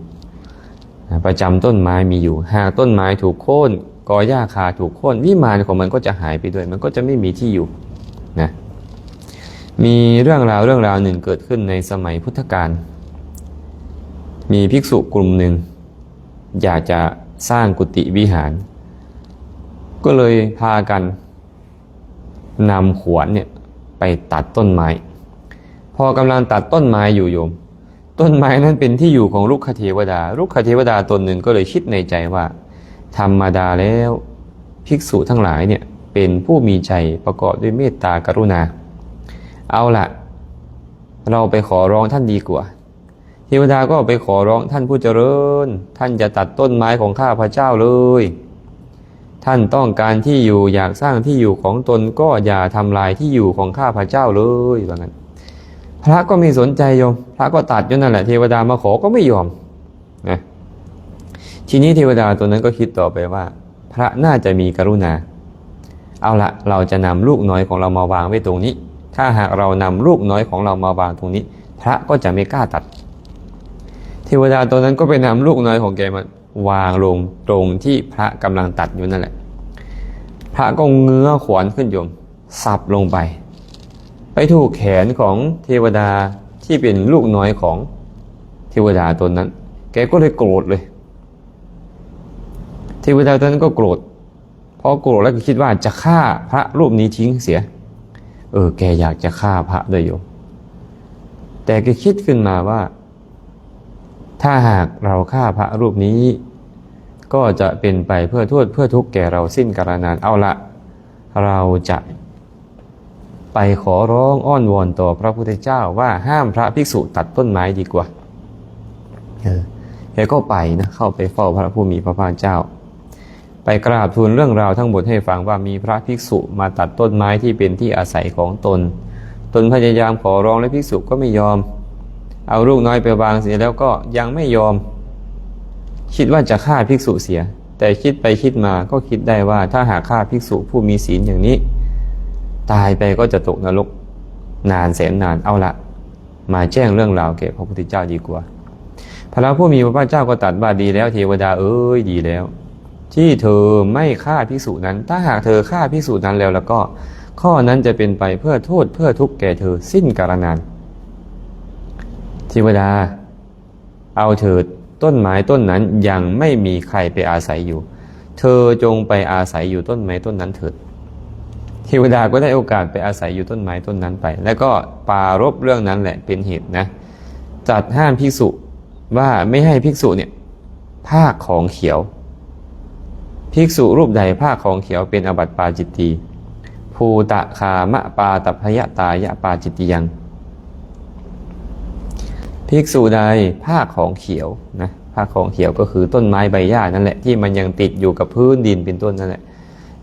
ประจำต้นไม้มีอยู่หากต้นไม้ถูกโค่นกอหญ้าคาถูกโค่นวิมานของมันก็จะหายไปด้วยมันก็จะไม่มีที่อยู่นะมีเรื่องราวหนึ่งเกิดขึ้นในสมัยพุทธกาลมีภิกษุกลุ่มหนึ่งอยากจะสร้างกุฏิวิหารก็เลยพากันนำขวานเนี่ยไปตัดต้นไม้พอกำลังตัดต้นไม้อยู่โยมต้นไม้นั้นเป็นที่อยู่ของรุกขเทวดารุกขเทวดาตนหนึ่งก็เลยคิดในใจว่าธรรมดาแล้วภิกษุทั้งหลายเนี่ยเป็นผู้มีใจประกอบด้วยเมตตากรุณาเอาล่ะเราไปขอร้องท่านดีกว่าเทวดาก็ไปขอร้องท่านผู้เจริญท่านจะตัดต้นไม้ของข้าพเจ้าเลยท่านต้องการที่อยู่อยากสร้างที่อยู่ของตนก็อย่าทำลายที่อยู่ของข้าพเจ้าเลยว่างั้นพระก็ไม่สนใจโยมพระก็ตัดอยู่นั่นแหละเทวดามาขอก็ไม่ยอมนะทีนี้เทวดาตัวนั้นก็คิดต่อไปว่าพระน่าจะมีกรุณาเอาละเราจะนำลูกน้อยของเรามาวางไว้ตรงนี้ถ้าหากเรานำลูกน้อยของเรามาวางตรงนี้พระก็จะไม่กล้าตัดเทวดาตัวนั้นก็ไปนำลูกน้อยของแกมาวางลงตรงที่พระกำลังตัดอยู่นั่นแหละพระก็เงื้อขวานขึ้นโยมสับลงไปถูกแขนของเทวดาที่เป็นลูกน้อยของเทวดาตัวนั้นแกก็เลยโกรธเลยเทวดาตัวนั้นก็โกรธพอโกรธแล้วก็คิดว่าจะฆ่าพระรูปนี้ทิ้งเสียแกอยากจะฆ่าพระด้วยโยมแต่แกคิดขึ้นมาว่าถ้าหากเราฆ่าพระรูปนี้ก็จะเป็นไปเพื่อโทษเพื่อทุกข์แก่เราสิ้นกาลนานเอาละเราจะไปขอร้องอ้อนวอนต่อพระพุทธเจ้าว่าห้ามพระภิกษุตัดต้นไม้ดีกว่าแกก็ไปนะเข้าไปเฝ้าพระผู้มีพระภาคเจ้าไปกราบทูลเรื่องราวทั้งหมดให้ฟังว่ามีพระภิกษุมาตัดต้นไม้ที่เป็นที่อาศัยของตน ตนพยายามขอร้องและภิกษุก็ไม่ยอมเอาลูกน้อยไปวางเสียแล้วก็ยังไม่ยอมคิดว่าจะฆ่าภิกษุเสียแต่คิดไปคิดมาก็คิดได้ว่าถ้าหากฆ่าภิกษุผู้มีศีลอย่างนี้ตายไปก็จะตกนรกนานแสนนานเอาละมาแจ้งเรื่องราวแก่พระพุทธเจ้าดีกว่าพระผู้มีพระภาคเจ้าก็ตรัสว่าดีแล้วเทวดาเอ้ยดีแล้วที่เธอไม่ฆ่าภิกษุนั้นถ้าหากเธอฆ่าภิกษุนั้นแล้วก็ข้อนั้นจะเป็นไปเพื่อโทษเพื่อทุกข์แก่เธอสิ้นกาลนานเทวดาเอาเถิดต้นไม้ต้นนั้นยังไม่มีใครไปอาศัยอยู่เธอจงไปอาศัยอยู่ต้นไม้ต้นนั้นเถิดเทวดาก็ได้โอกาสไปอาศัยอยู่ต้นไม้ต้นนั้นไปแล้วก็ปรารภเรื่องนั้นแหละเป็นเหตุนะจัดห้ามภิกษุว่าไม่ให้ภิกษุเนี่ยภาคของเขียวภิกษุรูปใดภาคของเขียวเป็นอาบัติปาจิตตีภูตะคามะปาตพยตายะปาจิตติยังภิกษุใดภาคของเขียวนะภาคของเขียวก็คือต้นไม้ใบหญ้านั่นแหละที่มันยังติดอยู่กับพื้นดินเป็นต้นนั่นแหละ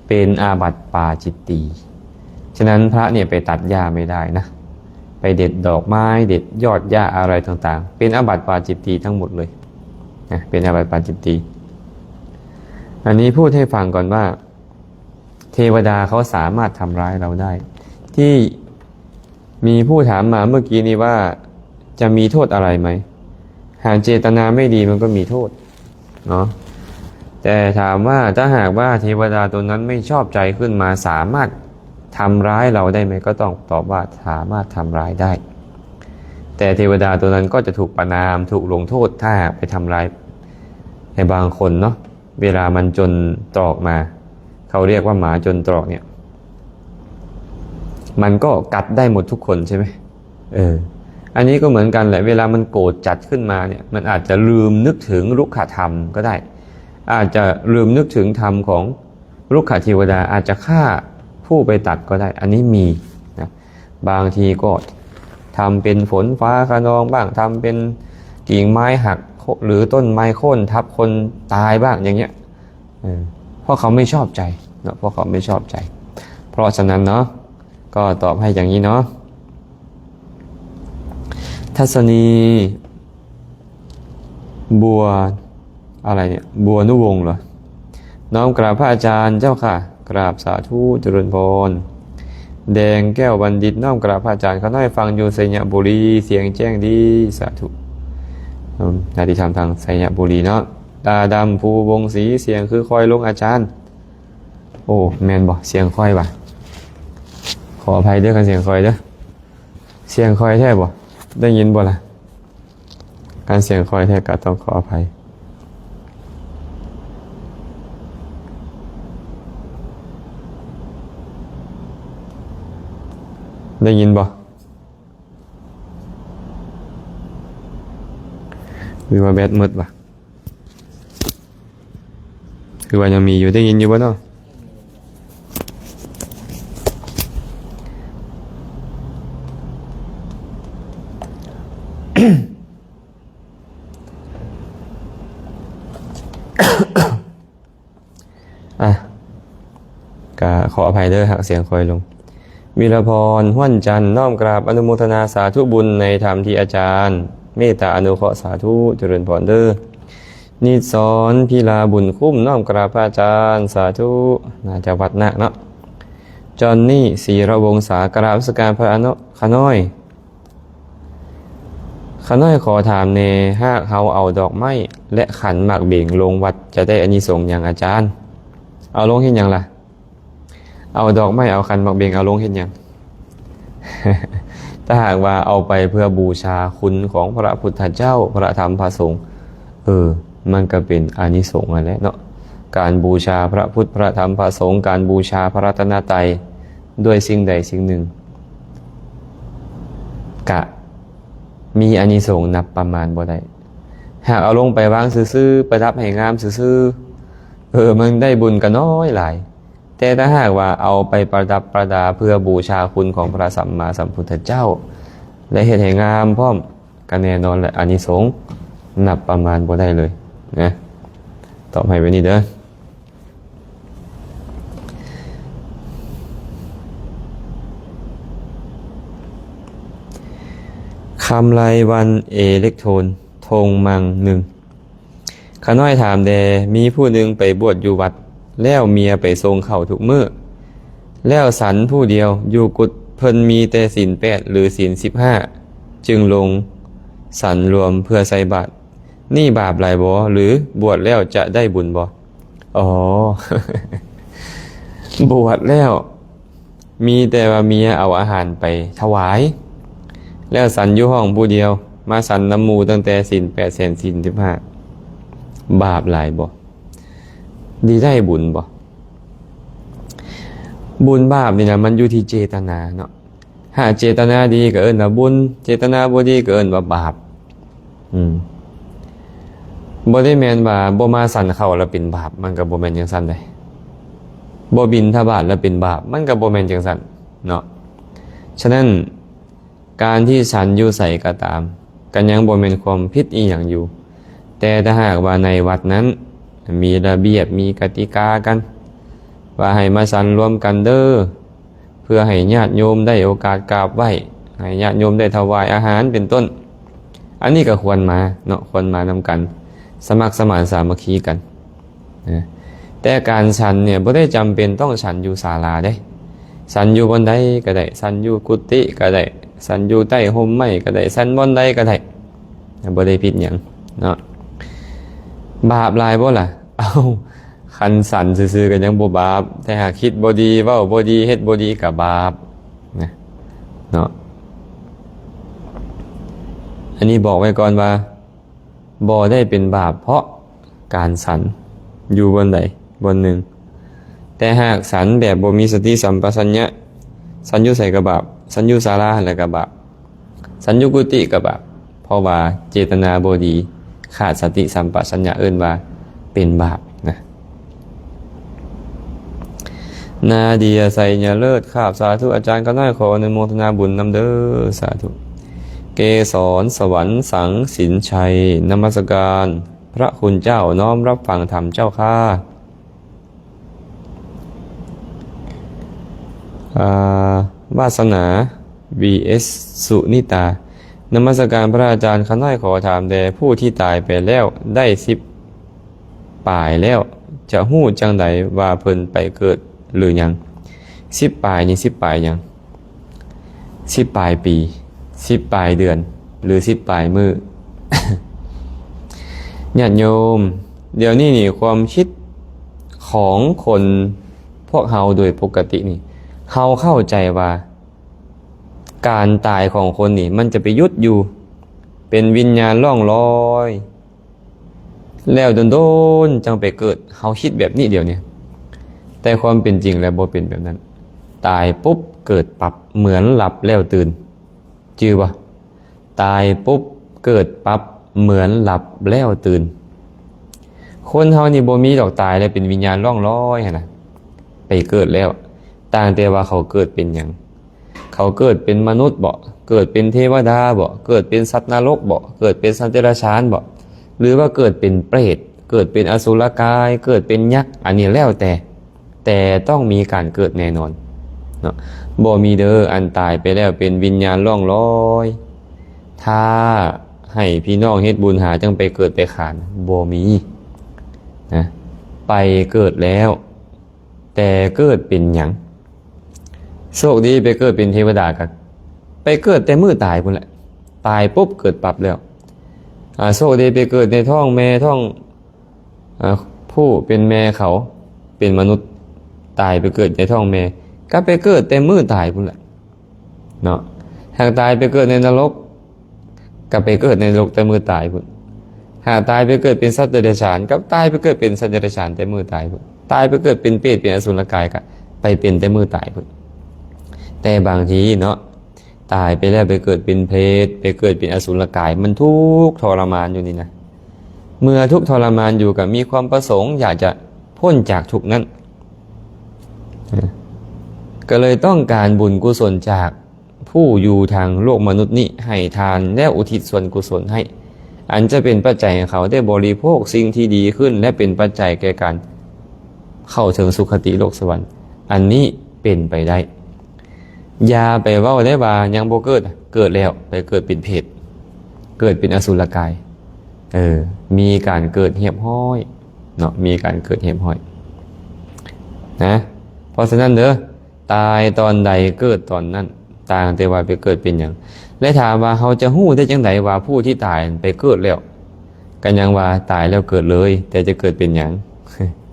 เป็นอาบัติปาจิตตีฉะนั้นพระเนี่ยไปตัดหญ้าไม่ได้นะไปเด็ดดอกไม้เด็ดยอดหญ้าอะไรต่างๆเป็นอาบัติปาจิตตีทั้งหมดเลยนะเป็นอาบัติปาจิตตีอันนี้พูดให้ฟังก่อนว่าเทวดาเขาสามารถทำร้ายเราได้ที่มีผู้ถามมาเมื่อกี้นี้ว่าจะมีโทษอะไรไหมหากเจตนาไม่ดีมันก็มีโทษเนาะแต่ถามว่าถ้าหากว่าเทวดาตัวนั้นไม่ชอบใจขึ้นมาสามารถทำร้ายเราได้ไหมก็ต้องตอบว่าสามารถทำร้ายได้แต่เทวดาตัวนั้นก็จะถูกประณามถูกลงโทษถ้าหากไปทำร้ายในบางคนเนาะเวลามันจนตรอกมาเขาเรียกว่าหมาจนตรอกเนี่ยมันก็กัดได้หมดทุกคนใช่ไหมอันนี้ก็เหมือนกันแหละเวลามันโกรธจัดขึ้นมาเนี่ยมันอาจจะลืมนึกถึงรุกขธรรมก็ได้อาจจะลืมนึกถึงธรรมของรุกขเทวดาอาจจะฆ่าผู้ไปตัดก็ได้อันนี้มีนะบางทีก็ทำเป็นฝนฟ้าคะนองบ้างทำเป็นกิ่งไม้หักหรือต้นไม้โค่นทับคนตายบ้างอย่างเงี้ยเพราะเขาไม่ชอบใจเนาะเพราะเขาไม่ชอบใจเพราะฉะนั้นเนาะก็ตอบให้อย่างนี้เนาะทัศนีบัวอะไรเนี่ยบัวนุวงศ์เหรอน้อมกราบพระอาจารย์เจ้าค่ะกราบสาธุเจริญพรแดงแก้วบัณฑิตน้อมกราบพระอาจารย์เขาน้อยฟังอยู่ไสยบุรีเสียงแจ้งดีสาธุนาทีธรรมทางไสยบุรีเนาะตาดำภูวงศรีเสียงคือคอยลงอาจารย์โอ้แมนบอกเสียงคอยว่ะขออภัยด้วยกันเสียงคอยเด้อเสียงคอยแท้บ่ได้ยินบ่ล่ะการเสียงคอยแท้ก็ต้องขออภัยได้ยินบ่หรือว่าแบตหมดวะคือว่ายังมีอยู่ได้ยินอยู่บ่เนาะก็ขออภัยเด้อหากเสียงคอยลงวีรพรห้วนจันทร์น้อมกราบอนุโมทนาสาธุบุญในธรรมที่อาจารย์เมตตาอนุเคราะห์สาธุเจริญพรเด้อนิสรพิลาบุญคุ้มน้อมกราบพระอาจารย์สาธุน่าจะวัดนักเนาะจอนนี่ศรีระวงศากราบสการพระอนุขน้อยขอถามเนหากเฮาเอาดอกไม้และขันหมากเบ่งลงวัดจะได้อานิสงส์อย่างอาจารย์เอาลงเห็นยังล่ะเอาดอกไม้เอาขันหมากเบ่งเอาลงเห็นยัง ถ้าหากว่าเอาไปเพื่อบูชาคุณของพระพุทธเจ้าพระธรรมพระสงฆ์มันก็เป็นอานิสงส์นั่นแหละเนาะการบูชาพระพุทธพระธรรมพระสงฆ์การบูชาพระรัตนตรัยด้วยสิ่งใดสิ่งหนึ่งกะมีอานิสงส์นับประมาณบ่ได้หากเอาลงไปวางซื่อๆประดับให้งามซื่อๆมันได้บุญก็น้อยหลายแต่ถ้าหากว่าเอาไปประดับประดาเพื่อบูชาคุณของพระสัมมาสัมพุทธเจ้าและเฮ็ดให้งามพร้อมก็แน่นอนแหละอานิสงส์นับประมาณบ่ได้เลยนะตอบให้ไว้นี่เด้อ คำไรวันเอเล็กโทนธงมังหนึ่งข้าน้อยถามแดมีผู้หนึ่งไปบวชอยู่วัดแล้วเมียไปทรงเข่าทุกมื้อแล้วสันผู้เดียวอยู่กุฏเพิ่นมีแต่ศีล8หรือศีล15จึงลงสันรวมเพื่อใส่บาตรนี่บาปหลายบ่หรือบวชแล้วจะได้บุญบ่อ๋อ บวชแล้วมีแต่ว่าเมียเอาอาหารไปถวายแล้วสันอยู่ห้องผู้เดียวมาสันน้ำมูตั้งแต่ศีล8แสนศีล15บาปหลายบ่ดีได้บุญบ่บุญบาปนี่นะมันอยู่ที่เจตนาเนาะหากเจตนาดีก็เอิ้นว่าบุญเจตนาบ่ดีก็เอิ้นว่าบาปบ่ได้แม่นว่าบ่มาสันเข้าแล้วเป็นบาปมันก็บ่แม่นจังซั่นเด้บ่บิณฑบาตแล้วเป็นบาปมันก็บ่แม่นจังซั่นเนาะฉะนั้นการที่ฉันอยู่ใส่ก็ตามก็ยังบ่แม่นความผิดอีหยังอยู่แต่ถ้าหากว่าในวัดนั้นมีระเบียบมีกติกากันว่าให้มาฉันรวมกันเด้อเพื่อให้ญาติโยมได้โอกาสกราบไหว้ให้ญาติโยมได้ถวายอาหารเป็นต้นอันนี้ก็ควรมาเนาะควรมานำกันสมัครสมานสามัคคีกันนะแต่การฉันเนี่ยบ่ได้จำเป็นต้องฉันอยู่ศาลาได้ฉันอยู่บนใดก็ได้ฉันอยู่กุฏิก็ได้ฉันอยู่ใต้ห่มไม้ก็ได้ฉันบนใดก็ได้บ่ได้ผิดหยังเนาะบาปหลายบ่ล่ะคันสันซื่อๆกันยังบ่บาปแต่หากคิดบ่ดีเว้าบ่ดีเฮ็ดบ่ดีก็บาปนะเนาะอันนี้บอกไว้ก่อนว่าบ่ได้เป็นบาปเพราะการสันอยู่บนใดบนหนึ่งแต่หากสันแบบบ่มีสติสัมปชัญญะสันอยู่ใส่ก็บาปสันอยู่ศาลาแล้วก็บาปสันอยู่กุฏิก็บาปเพราะว่าเจตนาบ่ดีขาดสติสัมปชัญญะเอิ้นว่าเป็นบาปนะนาเดียใส่ยาเลิศข้าบสาธุอาจารย์ก็น้อยขออนุโมทนาบุญนำเด้อสาธุเกศรสวรรค์สังสินชัยนมัสการพระคุณเจ้าน้อมรับฟังธรรมเจ้าข้าวาสนา vs สุนิตานมัสการพระอาจารย์ข้าน้อยขอถามแด่ผู้ที่ตายไปแล้วได้10 ปลายแล้วจะฮู้จังใดว่าเพิ่นไปเกิดหรือยัง10 ปลายนี่10 ปลายยัง10 ปลายปี10 ปลายเดือนหรือ10 ปลายมื้อ ญาติโยมเดี๋ยวนี้นี่ความคิดของคนพวกเฮาโดยปกตินี่เฮาเข้าใจว่าการตายของคนนี่มันจะไปยุดอยู่เป็นวิญญาณล่องลอยแล้วโดนๆจังไปเกิดเฮาคิดแบบนี้เดี๋ยวนี้แต่ความเป็นจริงแล้วบ่เป็นแบบนั้นตายปุ๊บเกิดปั๊บเหมือนหลับแล้วตื่นจื่อบ่ตายปุ๊บเกิดปั๊บเหมือนหลับแล้วตื่นคนเฮานี่บ่มีดอกตายแล้วเป็นวิญญาณล่องลอยหั่นน่ะไปเกิดแล้วต่างแต่ว่าเขาเกิดเป็นหยังเขาเกิดเป็นมนุษย์บ่เกิดเป็นเทวดาบ่เกิดเป็นสัตว์นรกบ่เกิดเป็นสัตว์เดรัจฉานบ่หรือว่าเกิดเป็นเปรตเกิดเป็นอสุรกายเกิดเป็นยักษ์อันนี้แล้วแต่ต้องมีการเกิดแน่นอนเนาะบ่มีเด้ออันตายไปแล้วเป็นวิญญาณล่องลอยถ้าให้พี่น้องเฮ็ดบุญหาจังไปเกิดไปขานบ่มีนะไปเกิดแล้วแต่เกิดเป็นหยังโชคดีไปเกิดเป็นเทวดากันไปเกิดแต่มื้อตายพุ่นแหละตายปุ๊บเกิดปั๊บแล้วโชคดีไปเกิดในท้องแม่ท้องผู้เป็นแม่เขาเป็นมนุษย์ตายไปเกิดในท้องแม่ก็ไปเกิดแต่มื้อตายพุ่นแหละเนาะหากตายไปเกิดในนรกก็ไปเกิดในนรกแต่มื้อตายพุ่นหากตายไปเกิดเป็นสัตว์เดรัจฉานก็ตายไปเกิดเป็นสัตว์เดรัจฉานแต่มื้อตายพุ่นตายไปเกิดเป็นเปรตเป็นอสุรกายก็ไปเป็นแต่มื้อตายพุ่นแต่บางทีเนาะตายไปแล้วไปเกิดเป็นเพรตไปเกิดเป็นอสุรกายมันทุกข์ทรมานอยู่นี่นะเมื่อทุกข์ทรมานอยู่กับมีความประสงค์อยากจะพ้นจากทุกข์นั้นก็เลยต้องการบุญกุศลจากผู้อยู่ทางโลกมนุษย์นี้ให้ทานและอุทิศส่วนกุศลให้อันจะเป็นปัจจัยให้เขาได้บริโภคสิ่งที่ดีขึ้นและเป็นปัจจัยแก่การเข้าถึงสุคติโลกสวรรค์อันนี้เป็นไปได้อย่าไปเว้าได้ว่ายังบ่เกิดแล้วไปเกิดเป็นเพศ เกิดเป็นอสุรกายมีการเกิดเหี่ยมห้อยเนาะมีการเกิดเหี่ยมห้อยนะเพราะฉะนั้นตายตอนใดเกิดตอนนั้นต่างแต่ว่าไปเกิดเป็นอย่างและถามว่าเขาจะฮู้ได้จังไดว่าผู้ที่ตายไปเกิดแล้วกันยังว่าตายแล้วเกิดเลยแต่จะเกิดเป็นอย่าง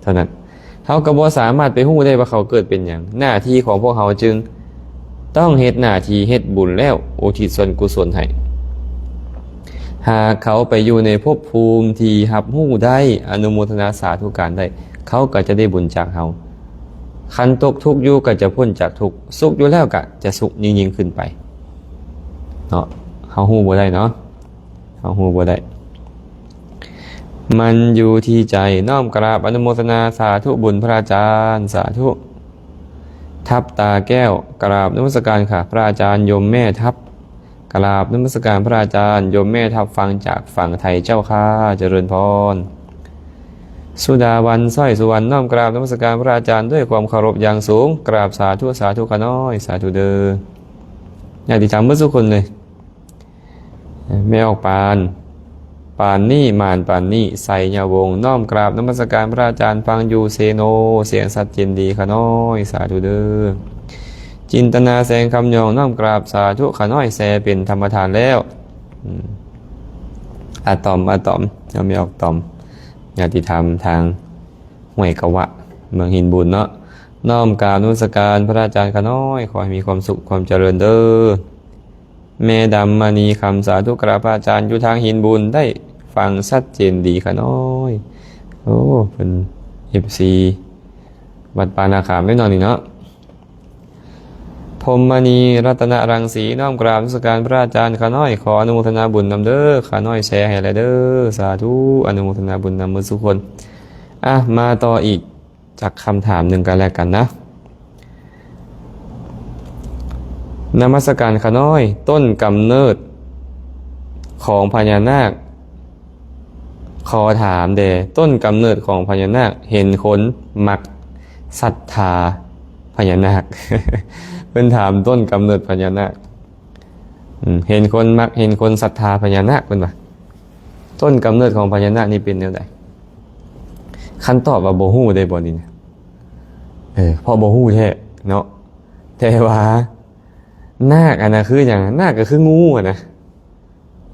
เท่านั้นเขาก็บ่สามารถไปฮู้ได้ว่าเขาเกิดเป็นอย่างหน้าที่ของพวกเขาจึงต้องเฮ็ดหน้าที่เฮ็ดบุญแล้วอุทิศส่วนกุศลให้หากเขาไปอยู่ในภพภูมิที่รับฮู้ได้อนุโมทนาสาธุการได้เขาก็จะได้บุญจากเขาคันตกทุกข์อยู่ก็จะพ้นจากทุกข์สุขอยู่แล้วก็จะสุขยิ่งขึ้นไปเนาะเขาฮู้บ่ได้เนาะเขาฮู้บ่ได้มันอยู่ที่ใจน้อมกราบอนุโมทนาสาธุบุญพระอาจารย์สาธุทับตาแก้วกราบนมัสการค่ะพระอาจารย์โยมแม่ทับกราบนมัสการพระอาจารย์โยมแม่ทับฟังจากฝั่งไทยเจ้าค่ะเจริญพรสุดาวันสร้อยสุวรรณน้อมกราบนมัสการพระอาจารย์ด้วยความเคารพอย่างสูงกราบสาธุสาธุขน้อยสาธุเด้ออยากติดตามเมื่อสุกคนเลยแม่ออกปานนี่มานปานนี่ใส่ยาวงน้อมกราบนมัสการพระอาจารย์ฟังอยู่เซโนเสียงสัตย์เจนดีขน้อยสาธุเด้อจินตนาแสงคำยองน้อมกราบสาธุขน้อยแสเป็นธรรมทานแล้วอะตอมยังไม่ออกตอมญาติธรรมทางห้วยกะวะเมืองหินบุญเนาะน้อมกราบนมัสการพระอาจารย์ขน้อยขอให้มีความสุขความเจริญเด้อแม่ดำมณีคำสาธุกราบพระอาจารย์อยู่ทางหินบุญได้ฟังชัดเจนดีค่ะน้อยโอ้เป็น FC วัดปานาขามไม่นอนนี่เนาะพรหมณีรัตนรังสีน้อมกราบนมัสการพระอาจารย์ค่ะน้อยขออนุโมทนาบุญนำเด้อค่ะน้อยแชร์ให้อะไรเด้อสาธุอนุโมทนาบุญนำมือทุกคนมาต่ออีกจากคำถามหนึ่งกันแล้วกันนะนมัสการขน้อยต้นกำเนิดของพญานาคขอถามต้นกำเนิดของพญานาคเห็นคนมักศรัทธาพญานาค เป็นถามต้นกำเนิดพญานาคเห็นคนมักเห็นคนศรัทธาพญานาคเป็นว่าต้นกำเนิดของพญานาคนี่เป็นแนวใดคันตอบว่าบ่ฮู้ได้บ่นี่นะพอบ่ฮู้แท้เนาะแต่ว่านาคอันนั้นคืออย่างนาคก็คืองูอ่ะนะ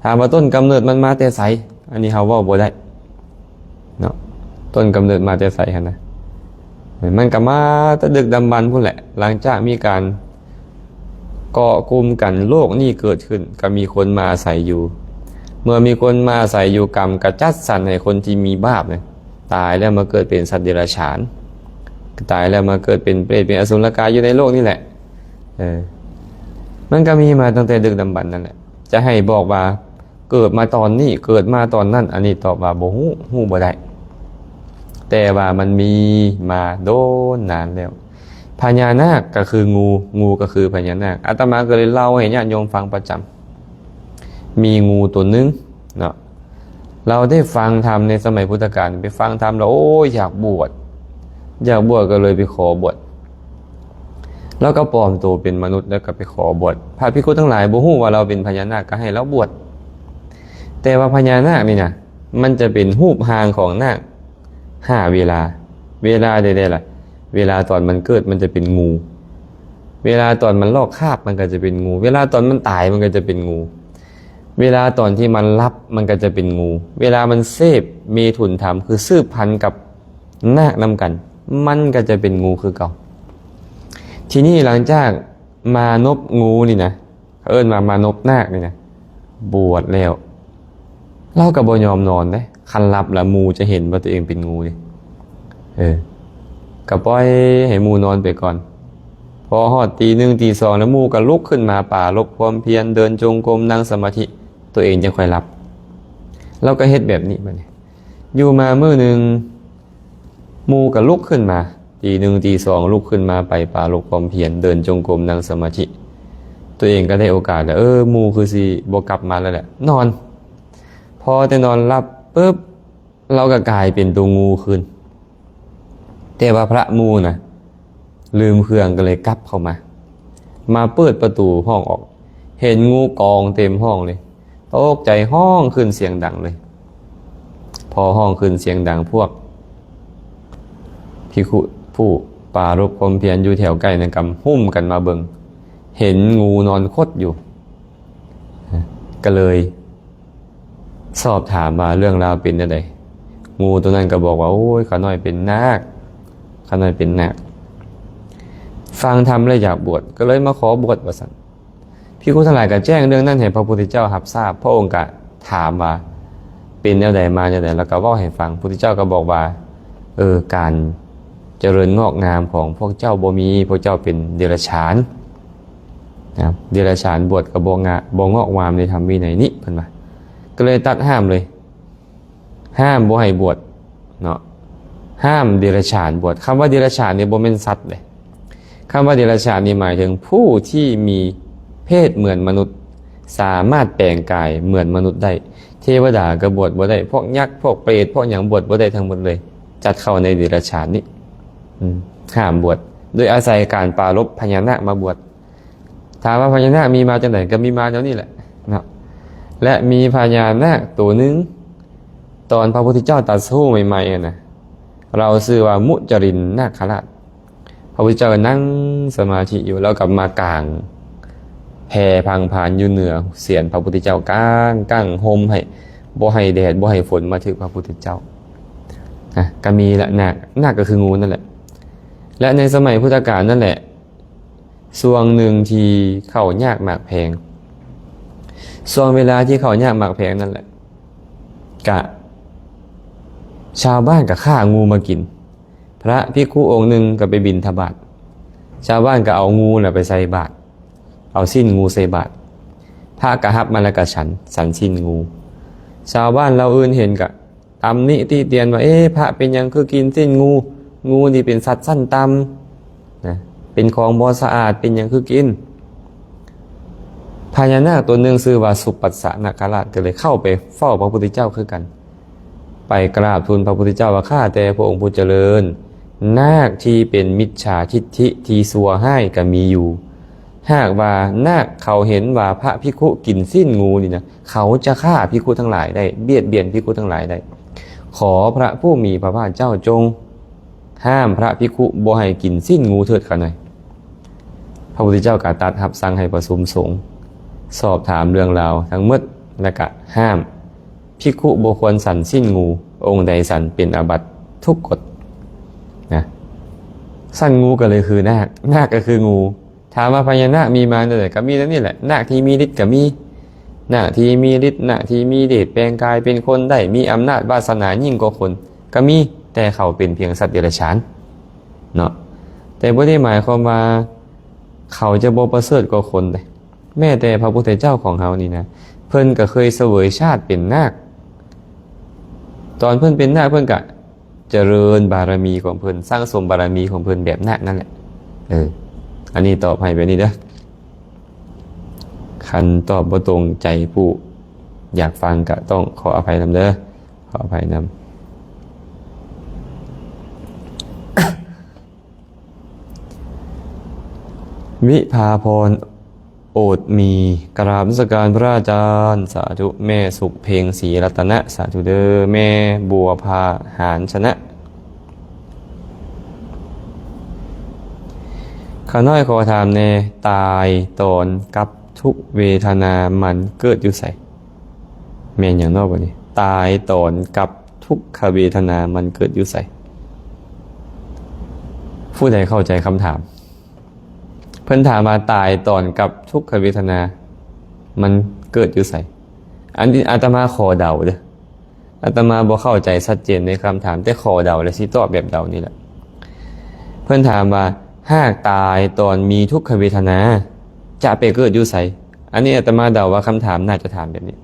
ถามว่าต้นกำเนิดมันมาแต่ไสอันนี้เขาว่าบ่ได้เนาะต้นกำเนิดมาแต่ไสหั่นนะมันก็มาแต่ดึกดำบรรพ์พุ่นแหละหลังจากมีการเกาะกลุ่มกันโลกนี่เกิดขึ้นก็มีคนมาอาศัยอยู่เมื่อมีคนมาอาศัยอยู่กรรมก็จัดสรรให้คนที่มีบาปเนี่ยตายแล้วมาเกิดเป็นสัตว์เดรัจฉานตายแล้วมาเกิดเป็นเปรตเป็นอสุรกายอยู่ในโลกนี่แหละมันก็มีมาตั้งแต่ดึกดำบรรพ์นั่นแหละจะให้บอกว่าเกิดมาตอนนี้เกิดมาตอนนั้นอันนี้ตอบว่าบ่ฮู้บ่ได้แต่ว่ามันมีมาโดนนานแล้วพญานาคก็คืองูก็คือพญานาคอาตมาก็เลยเล่าให้ญาติโยมฟังประจำมีงูตัวนึงเนาะเราได้ฟังธรรมในสมัยพุทธกาลไปฟังธรรมแล้วโอ้ยอยากบวชก็เลยไปขอบวชแล้วก็ปลอมตัวเป็นมนุษย์แล้วก็ไปขอบวชพระภิกษุทั้งหลายบ่ฮู้ว่าเราเป็นพญานาคก็ให้เราบวชแต่ว่าพญานาคนี่นะมันจะเป็นรูปหางของนาค5เวลาใดๆล่ะเวลาตอนมันเกิดมันจะเป็นงูเวลาตอนมันลอกคราบมันก็จะเป็นงูเวลาตอนมันตายมันก็จะเป็นงูเวลาตอนที่มันรับมันก็จะเป็นงูเวลามันเสพเมถุนธรรมคือสืบพันธุ์กับนาคนำกันมันก็จะเป็นงูคือเก่าทีนี้หลังจากมานพงูนี่นะเอิ้นมานพนาคนี่นะบวชแล้วเราก็บ่ยอมนอนเด้คันรับละหมู่จะเห็นว่าตัวเองเป็นงูดิก็ปล่อยให้หมู่นอนไปก่อนพอฮอดตี 1 ตี 2แล้วหมู่ก็ลุกขึ้นมาป่าลบความเพียรเดินจงกรมนั่งสมาธิตัวเองจะค่อยหลับเราก็เฮ็ดแบบนี้บัดนี้อยู่มามื้อนึงหมู่ก็ลุกขึ้นมาตี 1 ตี 2ลุกขึ้นมาไปป่าลบความเพียรเดินจงกรมนั่งสมาธิตัวเองก็ได้โอกาสแล้วหมู่คือสิบ่กลับมาแล้วแหละนอนพอแต่นอนหลับปุ๊บเราก็กลายเป็นตัวงูขึ้นแต่ว่าพระหมู่นะลืมเครื่องก็เลยกลับเข้ามาเปิดประตูห้องออกเห็นงูกองเต็มห้องเลย ตกใจห้องขึ้นเสียงดังเลยพอห้องขึ้นเสียงดังพวกภิกขุผู้ปรารภความเพียรอยู่แถวใกล้นั่นกำหุ้มกันมาเบิ่งเห็นงูนอนคดอยู่ก็เลยสอบถามมาเรื่องราวเป็นยังไงงูตัวนั้นก็บอกว่าโอ้ยข้าน้อยเป็นนาคข้าน้อยเป็นนาคฟังธรรมเลยอยากบวชก็เลยมาขอบวชว่าซั่นภิกขุทั้งหลายก็แจ้งเรื่องนั้นให้พระพุทธเจ้ารับทราบพระองค์ก็ถามว่าเป็นแนวใดมาแนวใดแล้วก็เว้าให้ฟังพระพุทธเจ้าก็บอกว่าการเจริญงอกงามของพวกเจ้าบ่มีพวกเจ้าเป็นเดรัจฉานนะครับเดรัจฉานบวชกับบ่งอกงามในธรรมวินัยนี้เพิ่นว่าก็เลยตัดห้ามเลยห้ามบ่ให้บวชเนาะห้ามเดรัจฉานบวชคำว่าเดรัจฉานนี่บ่แม่นสัตว์เลยคำว่าเดรัจฉานนี่หมายถึงผู้ที่มีเพศเหมือนมนุษย์สามารถแปลงกายเหมือนมนุษย์ได้เทวดาก็บวชบ่ได้พวกยักษ์พวกเปรตพวกหยังบวชบ่ได้ทั้งหมดเลยจัดเข้าในเดรัจฉานนี้ห้ามบวชโดยอาศัยการปรารภพญานาคมาบวชถามว่าพญานาคมีมาจากไหนก็มีมาเดี๋ยวนี้แหละนะและมีพญานาคตัวนึงตอนพระพุทธเจ้าตรัสรู้ใหม่ๆนะเราชื่อว่ามุจรินนาคราชพระพุทธเจ้านั่งสมาธิอยู่แล้วกลับมากลางแผ่พังผ่านอยู่เหนือเสียนพระพุทธเจ้ากางห่มให้บ่ให้แดดบ่ให้ฝนมาถึงพระพุทธเจ้าก็มีละนาคก็คืองูนั่นแหละและในสมัยพุทธกาลนั่นแหละช่วงหนึ่งที่เข้ายากหมากแพงช่วงเวลาที่เข้ายากหมากแพงนั่นแหละกะชาวบ้านก็ฆ่างูมากินพระภิกขุองค์หนึ่งก็ไปบิณฑบาตชาวบ้านก็เอางูน่ะไปใส่บาตรเอาสิ้นงูใส่บาตรพระกะฮับมาแล้วก็ฉันสิ้นงูชาวบ้านเราอื่นเห็นกะตำนิติเตียนว่าพระเป็นยังคือกินสิ้นงูนี่เป็นสัตว์สั้นตำนะเป็นของบ่สะอาดเป็นยังคือกินพญานาคตัวหนึ่งชื่อว่าสุปัสสนาคราชก็เลยเข้าไปเฝ้าพระพุทธเจ้าคือกันไปกราบทูลพระพุทธเจ้าว่าข้าแต่พระองค์ผู้เจริญนาคที่เป็นมิจฉาทิฏฐิที่ซัวให้ก็มีอยู่หากว่านาคเขาเห็นว่าพระภิกขุกินสิ้นงูนี่นะเขาจะฆ่าภิกขุทั้งหลายได้เบียดเบียนภิกขุทั้งหลายได้ขอพระผู้มีพระภาคเจ้าจงห้ามพระภิกขุบ่ให้กินสิ้นงูเถิดกันหน่อยพระพุทธเจ้าก็ตรัสรับสั่งให้ประชุมสงฆ์สอบถามเรื่องราวทั้งหมดและก็ห้ามภิกขุบ่ควรสั่นสิ้นงูองค์ใดสั่นเป็นอาบัติทุกกฎนะสั่นงูก็เลยคือนาคก็คืองูถามว่าพญานาคมีมาแต่ก็มีแล้วนี่แหละนาคที่มีฤทธิ์ก็มีนาคที่มีฤทธิ์นาคที่มีเดชแปลงกายเป็นคนได้มีอำนาจวาสนายิ่งกว่าคนก็มีแต่เขาเป็นเพียงสัตว์เดรัจฉานเนาะแต่บ่ได้หมายความว่าเขาจะบ่ประเสริฐกว่าคนเลยแม้แต่พระพุทธเจ้าของเขานี่นะเพิ่นก็เคยเสวยชาติเป็นนาคตอนเพิ่นเป็นนาคเพิ่นก็เจริญบารมีของเพิ่นสร้างสมบารมีของเพิ่นแบบนาคนั่นแหละอันนี้ตอบให้ไปนี่เด้อคันตอบบ่ตรงใจผู้อยากฟังก็ต้องขออภัยนำเด้อขออภัยนำวิภาพรโอดมีกราบนมัสการพระอาจารย์สาธุแม่สุขเพลงศรีรัตนะสาธุเด้อแม่บัวพาหารชนะข้าน้อยขอถามแน่ตายตอนกับทุกเวทนามันเกิดอยู่ไสแม่นอย่างนอกบ่นี่ตายตอนกับทุกขเวทนามันเกิดอยู่ไสผู้ใดเข้าใจคำถามเพิ่นถามมาตายตอนกับทุกขเวทนามันเกิดอยู่ไสอันนี้อาตมาขอเดาเด้ออาตมาบ่เข้าใจชัดเจนในคำถามแต่ขอเดาและสิตอบแบบเดานี่แหละเพิ่นถามว่าหากตายตอนมีทุกขเวทนาจะไปเกิดอยู่ไสอันนี้อาตมาเดาว่าคำถามน่าจะถามแบบนี้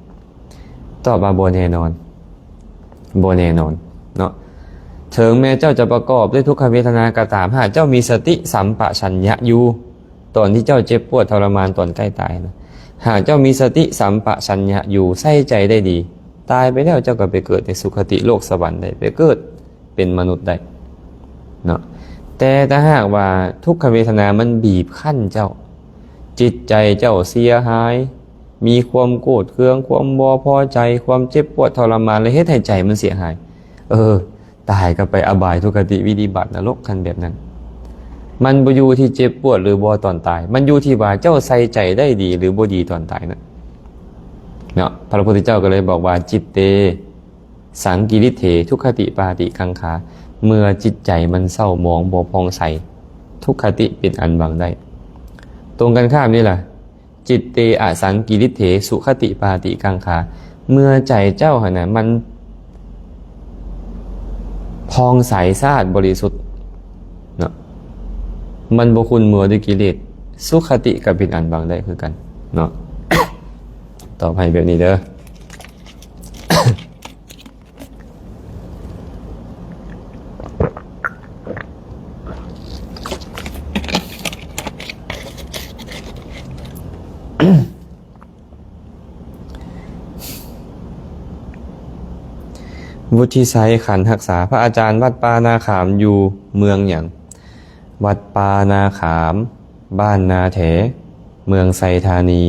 ตอบว่าบ่แน่นอนเนาะถึงแม้เจ้าจะประกอบด้วยทุกขเวทนาก็ตามหากเจ้ามีสติสัมปชัญญะอยู่ตอนที่เจ้าเจ็บปวดทรมานตอนใกล้ตายนะหากเจ้ามีสติสัมปชัญญะอยู่ใส่ใจได้ดีตายไปแล้วเจ้าก็ไปเกิดในสุคติโลกสวรรค์ได้ไปเกิดเป็นมนุษย์ได้เนาะแต่ถ้าหากว่าทุกขเวทนามันบีบคั้นเจ้าจิตใจเจ้าเสียหาย มีความโกรธเคืองความบ่พอใจความเจ็บปวดทรมานและเฮ็ดให้ใจมันเสียหายตายก็ไปอบายทุกขติวินิบัตินรกกันแบบนั้นมันบ่อยู่ที่เจ็บปวดหรือบ่ตอนตายมันอยู่ที่ว่าเจ้าใส่ใจได้ดีหรือบ่ดีตอนตายนั่นเนาะพระพุทธเจ้าก็เลยบอกว่าจิตเตสังกิริเถทุกขติปาติกังขาเมื่อจิตใจมันเศร้าหมองบ่ผ่องใสทุกขติเป็นอันบังได้ตรงกันข้ามนี่ล่ะจิตเตอสังกิริเถสุขติปาติกังขาเมื่อใจเจ้าหั่นน่ะมันผ่องใสสะอาดบริสุทธิ์เนาะมันบ่ขุ่นมัวด้วยกิเลสสุขติก็เป็นอันบังได้คือกันเนาะ ต่อไปแบบนี้เด้อ วุฒิไสขันธ์รักษาพระอาจารย์วัดปานาขามอยู่เมืองอย่างวัดปานาขามบ้านนาแถเมืองไซธานี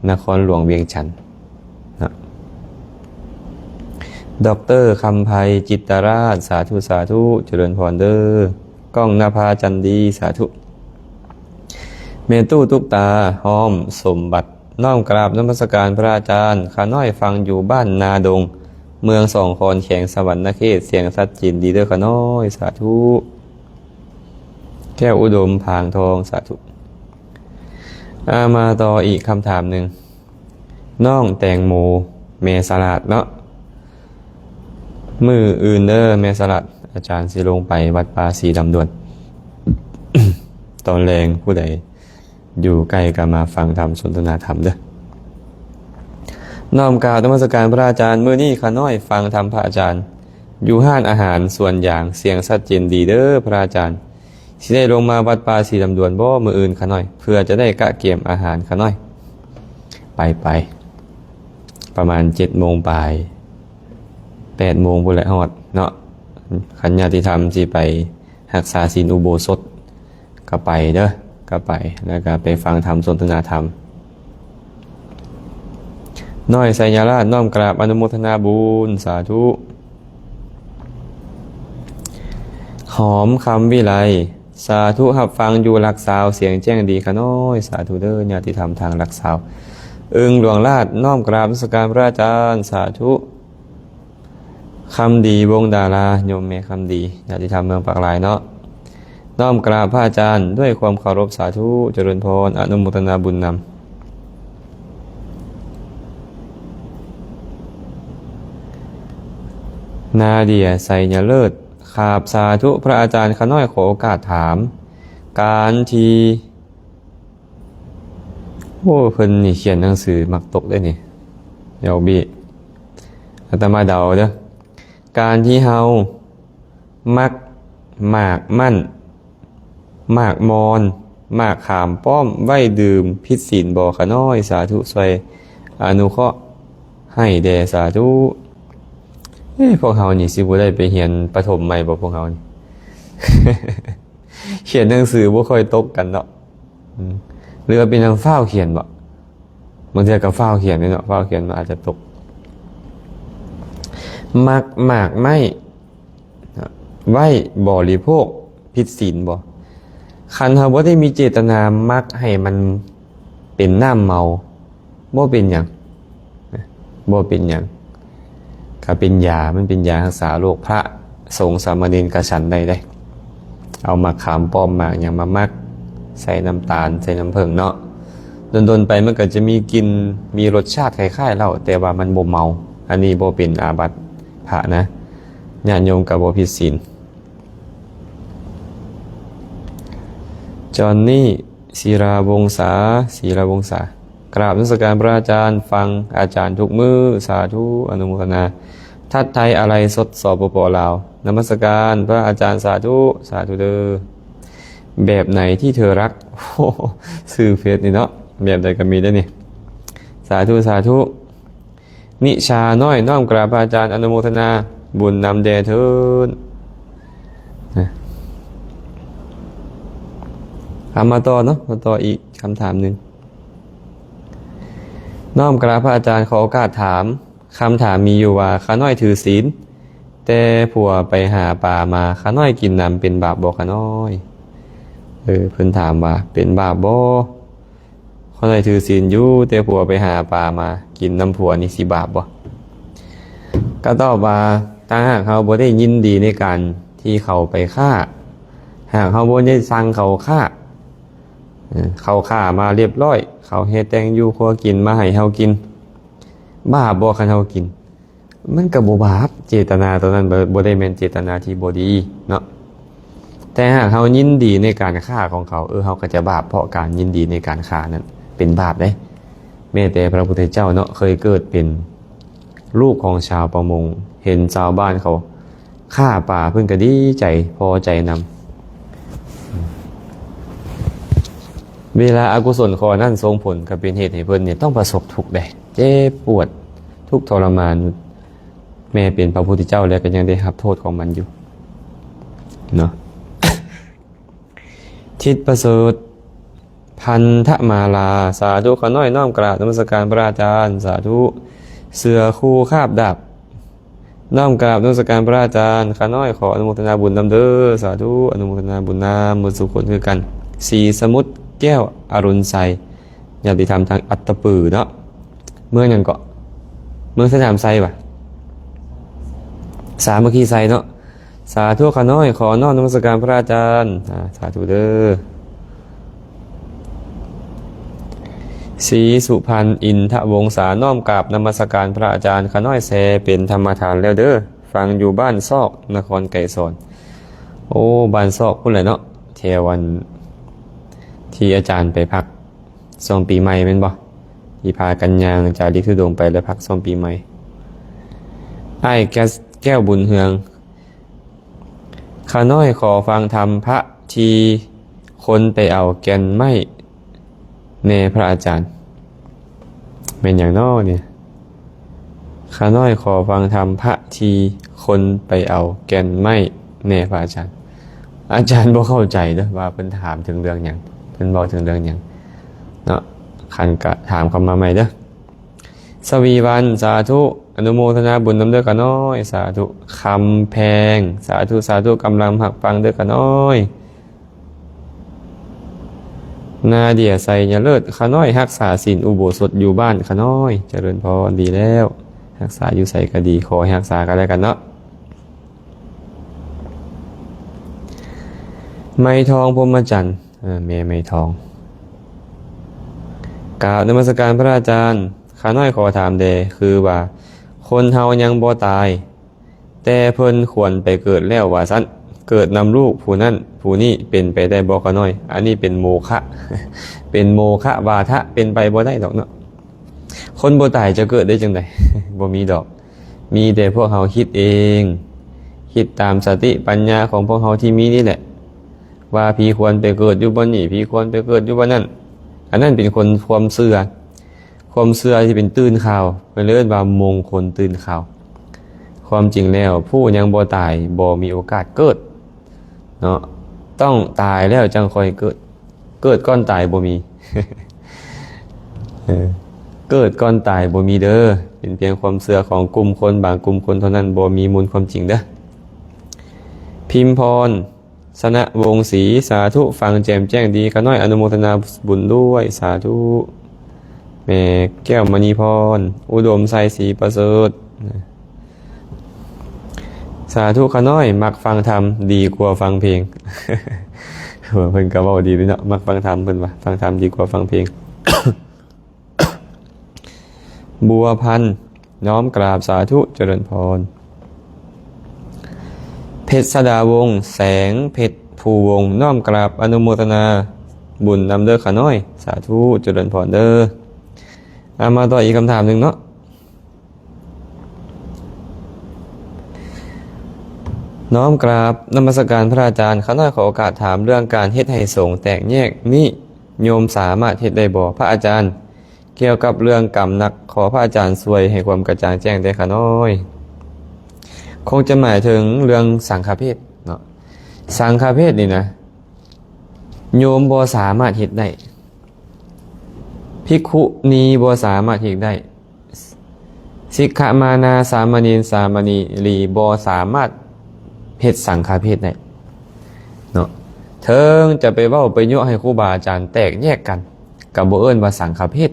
นครหลวงเวียงจันทน์นะด็อกเตอร์คำไพจิตตราชสาธุสาธุเจริญพรเด้อก้องนภาจันดีสาธุเมตู้ตุกตาหอมสมบัติน้อมกราบนมัสการพระอาจารย์ข้าน้อยฟังอยู่บ้านนาดงเมืองสองคอนแข่งสวรรค์เขตเสียงสัตจินดีเด้อข้าน้อยสาธุแก้วอุดมพางทองสาธุมาต่ออีกคำถามหนึ่งน้องแตงโมเมสลัดเนาะมืออื่นเด้อเมสลัดอาจารย์สิลงไปวัดป่าสีดำดวน ตอนแรงผู้ใดอยู่ใกล้ก็มาฟังธรรมสนทนาธรรมเด้อน้อมกราบนมัสการพระอาจารย์มื้อนี้ข้าน้อยฟังธรรมพระอาจารย์อยู่ห้านอาหารส่วนอย่างเสียงชัดเจนดีเด้อพระอาจารย์สิได้ลงมาวัดป่าสีดำดวนบ่มื้ออื่นข้าน้อยเพื่อจะได้กะเกียมอาหารข้าน้อยไปประมาณ 7 โมงปลาย 8 โมงพุ่นแหละฮอดเนาะขันญาติธรรมสิไปรักษาศีลอุโบสถก็ไปเด้อก็ไปแล้วก็ไปฟังธรรมสนทนาธรรมน้อยไสยราชน้อมกราบอนุโมทนาบุญสาธุหอมคำวิไลสาธุหับฟังอยู่หลักสาวเสียงแจ้งดีค่ะน้อยสาธุเด้อญาติธรรมทางหลักสาวหลวงราชน้อมกราบนมัสการพระอาจารย์สาธุคำดีวงดาราโยมเมคำดีญาติธรรมเมืองปากลายเนาะน้อมกราบพระอาจารย์ด้วยความเคารพสาธุเจริญพรอนุโมทนาบุญนำนาเดียไสยเลิศขาบสาธุพระอาจารย์ข้าน้อยขอโอกาสถามการทีเพิ่นนี่เขียนหนังสือมักตกได้นี่เดี๋ยวบีอาตมาเดาเด้อการที่เฮามักหมากมั่นหมากมอนหมากขามป้อมไว้ดื่มพิษศีลบ่ข้าน้อยสาธุสวยอนุเคราะห์ให้แด่สาธุพวกเฮานี่สิบ่ได้ไปเรียนประถมใหม่บ่พวกเฮานี่ เขียนหนังสือบ่ค่อยตกกันเนาะหรือว่าเป็นทางฟ้าวเขียนบ่บางทีก็ฟ้าวเขียนเนาะฟ้าวเขียนมันอาจจะตกมักหมากไม่ไว้บริโภคผิดศีลบ่คันเฮาบ่ได้มีเจตนามักให้มันเป็นน้ำเมาบ่เป็นหยังบ่เป็นหยังก็เป็นยามันเป็นยารักษาโรคพระสงฆ์สามเณรกฉันได้เอามาขามป้อมมาอย่างมามักใส่น้ำตาลใส่น้ำผึ้งเนาะดนๆไปมันก็จะมีกลิ่นมีรสชาติคล้ายๆเหล้าแต่ว่ามันบ่เมาอันนี้บ่เป็นอาบัติพระนะญาติโยมก็บ่ผิดศีลจอนนี่ศิราวงศากราบนมัสการพระอาจารย์ฟังอาจารย์ทุกมื้อสาธุอนุโมทนาทัดไทยอะไรสดสปปลาวนมัสการพระอาจารย์สาธุเด้อแบบไหนที่เธอรักสื่อเฟซนี่เนาะแบบใดก็มีได้นี่สาธุนิชาน้อยน้อมกราบพระอาจารย์อนุโมทนาบุญนำแด่เถิดมาต่อเนาะมาต่ออีกคำถามหนึ่ง น้อมกราบพระอาจารย์ขอโอกาสถามคำถามมีอยู่ว่าข้าน้อยถือศีลแต่ผัวไปหาปลามาข้าน้อยกินน้ำเป็นบาปบ่ข้าน้อยเพิ่นถามว่าเป็นบาปบ่ข้าน้อยถือศีลอยู่แต่ผัวไปหาปลามากินน้ำผัวนี่สิบาปบ่ก็ตอบว่าถ้าหากเขาบ่ได้ยินดีในการที่เขาไปฆ่าหากเขาบ่ได้สั่งเขาฆ่าเขาฆ่ามาเรียบร้อยเขาเฮ็ดแต่งอยู่ครัวกินมาให้เฮากินบาปบ่คันเฮากินมันก็บ่บาปเจตนาตัวนั้นบ่ได้แม่นเจตนาที่บ่ดีเนาะแต่หากเฮายินดีในการฆ่าของเขาเฮาก็จะบาปเพราะการยินดีในการฆ่านั้นเป็นบาปเด้แม้แต่พระพุทธเจ้าเนาะเคยเกิดเป็นลูกของชาวประมงเห็นชาวบ้านเขาฆ่าป่าเพิ่นก็ดีใจพอใจนำเวลาอกุศลข้อนั้นส่งผลก็เป็นเหตุให้เพิ่นเนี่ยต้องประสบทุกข์ได้เจ็บปวดทุกข์ทรมานแม้เป็นพระพุทธเจ้าแล้วก็ยังได้รับโทษของมันอยู่เนาะ ทิศประเสริฐพันธมาลาสาธุข้าน้อยน้อมกราบนมัสการพระอาจารย์สาธุเสือคู่คาบดาบน้อมกราบนมัสการพระอาจารย์ข้าน้อยขออนุโมทนาบุญนำเด้อสาธุอนุโมทนาบุญนำบุญสุขผลคือกันสีสมุทรแก้วอรุณไซญาติธรรมทางอัตตปือเนาะเมืองหยังเกาะเมืองสนามไซป่ะสามัคคีไซเนาะสาธุข้าน้อยขอน้อมนมัสการพระอาจารย์สาธุเด้อศรีสุพรรณอินทวงศาน้อมกราบนมัสการพระอาจารย์ข้าน้อยแซเป็นธรรมทานแล้วเด้อฟังอยู่บ้านซอกนครไกรสอนโอ้บ้านซอกพุ่นเลยเนาะเทวันที่อาจารย์ไปพักส่งปีใหม่แม่นบ่ที่พากันยางจากลิขิตดงไปแล้วพักส่งปีใหม่ไอ้แก้วบุญเฮืองข้าน้อยขอฟังธรรมพระทีคนไปเอาแก่นไม้แน่พระอาจารย์เป็นอย่างน้อเนี่ยข้าน้อยขอฟังธรรมพระทีคนไปเอาแก่นไม้แน่พระอาจารย์อาจารย์บ่เข้าใจเด้อว่าเพิ่นถามถึงเรื่องหยังเพิ่นบอกถึงเรื่องหยังเนาะคันก็ถามเข้ามาใหม่เด้อสวีวันสาธุอนุโมทนาบุญนำเด้อข้าน้อยสาธุคำแพงสาธุสาธุกำลังหักฟังเด้อข้าน้อยนาเดียใส่ยาเลิศข้าน้อยรักษาศีลอุโบสถอยู่บ้านข้าน้อยเจริญพรดีแล้วรักษาอยู่ใส่ก็ดีขอให้รักษากันแล้วกันเนาะไม้ทองพรหมจันทร์เมย์ไม้ทองกราบนมัสการพระอาจารย์ข้าน้อยขอถามเดคือว่าคนเฮายังบ่ตายแต่เพิ่นควรไปเกิดแล้วว่าซั่นเกิดนำลูกผู้นั้นผู้นี้เป็นไปได้บ่ข้าน้อยอันนี้เป็นโมฆะ เป็นโมฆะวาทะเป็นไปบ่ได้ดอกเนาะคนบ่ตายจะเกิดได้จังได๋ บ่มีดอกมีแต่พวกเฮาคิดเองคิดตามสติปัญญาของพวกเฮาที่มีนี่แหละว่าพี่ควรไปเกิดอยู่บ่นี่พี่ควรไปเกิดอยู่บ่นั่นอันนั้นเป็นคนความเชื่อที่เป็นตื่นข่าวเป็นเรื่องว่ามงคลตื่นข่าวความจริงแล้วผู้ยังบ่ตายบ่มีโอกาสเกิดเนาะต้องตายแล้วจังค่อยเกิดก่อนตายบ่มี เกิดก่อนตายบ่มีเด้อเป็นเพียงความเชื่อของกลุ่มคนบางกลุ่มคนเท่านั้นบ่มีมูลความจริงเด้อพิมพรสนะวงศรีสาธุฟังแจ่มแจ้งดีข้าน้อยอนุโมทนาบุญด้วยสาธุแม่แก้วมณีพรอุดมไซศรีประเสริฐสาธุข้าน้อยมักฟังธรรมดีกว่าฟังเพลง เพิ่นก็เว้าดีด้วยเนาะมักฟังธรรมเพิ่นว่าฟังธรรมดีกว่าฟังเพลง บัวพันธ์น้อมกราบสาธุเจริญพรเพชรสดาวงศ์แสงเพชรภูวงศ์น้อมกราบอนุโมทนาบุญนำเด้อข้าน้อยสาธุเจริญพรเด้อมาต่ออีกคำถามหนึ่งเนาะน้อมกราบนมัสการพระอาจารย์ข้าน้อยขอโอกาสถามเรื่องการเฮ็ดให้สงฆ์แตกแยกนี้โยมสามารถเฮ็ดได้บ่พระอาจารย์เกี่ยวกับเรื่องกรรมนักขอพระอาจารย์ช่วยให้ความกระจ่างแจ้งได้ข้าน้อยคงจะหมายถึงเรื่องสังฆเพศเนาะสังฆเพศนี่นะโยมบ่สามารถเฮ็ดได้ ภิกขุนีบ่สามารถเฮ็ดได้สิกขามานาสามเณรสามเณรีบ่สามารถเฮ็ดสังฆเพศได้เนาะเทิงจะไปเว้าไปยั่วให้ครูบาอาจารย์แตกแยกกันก็บ่เอิ้นว่าสังฆเพศ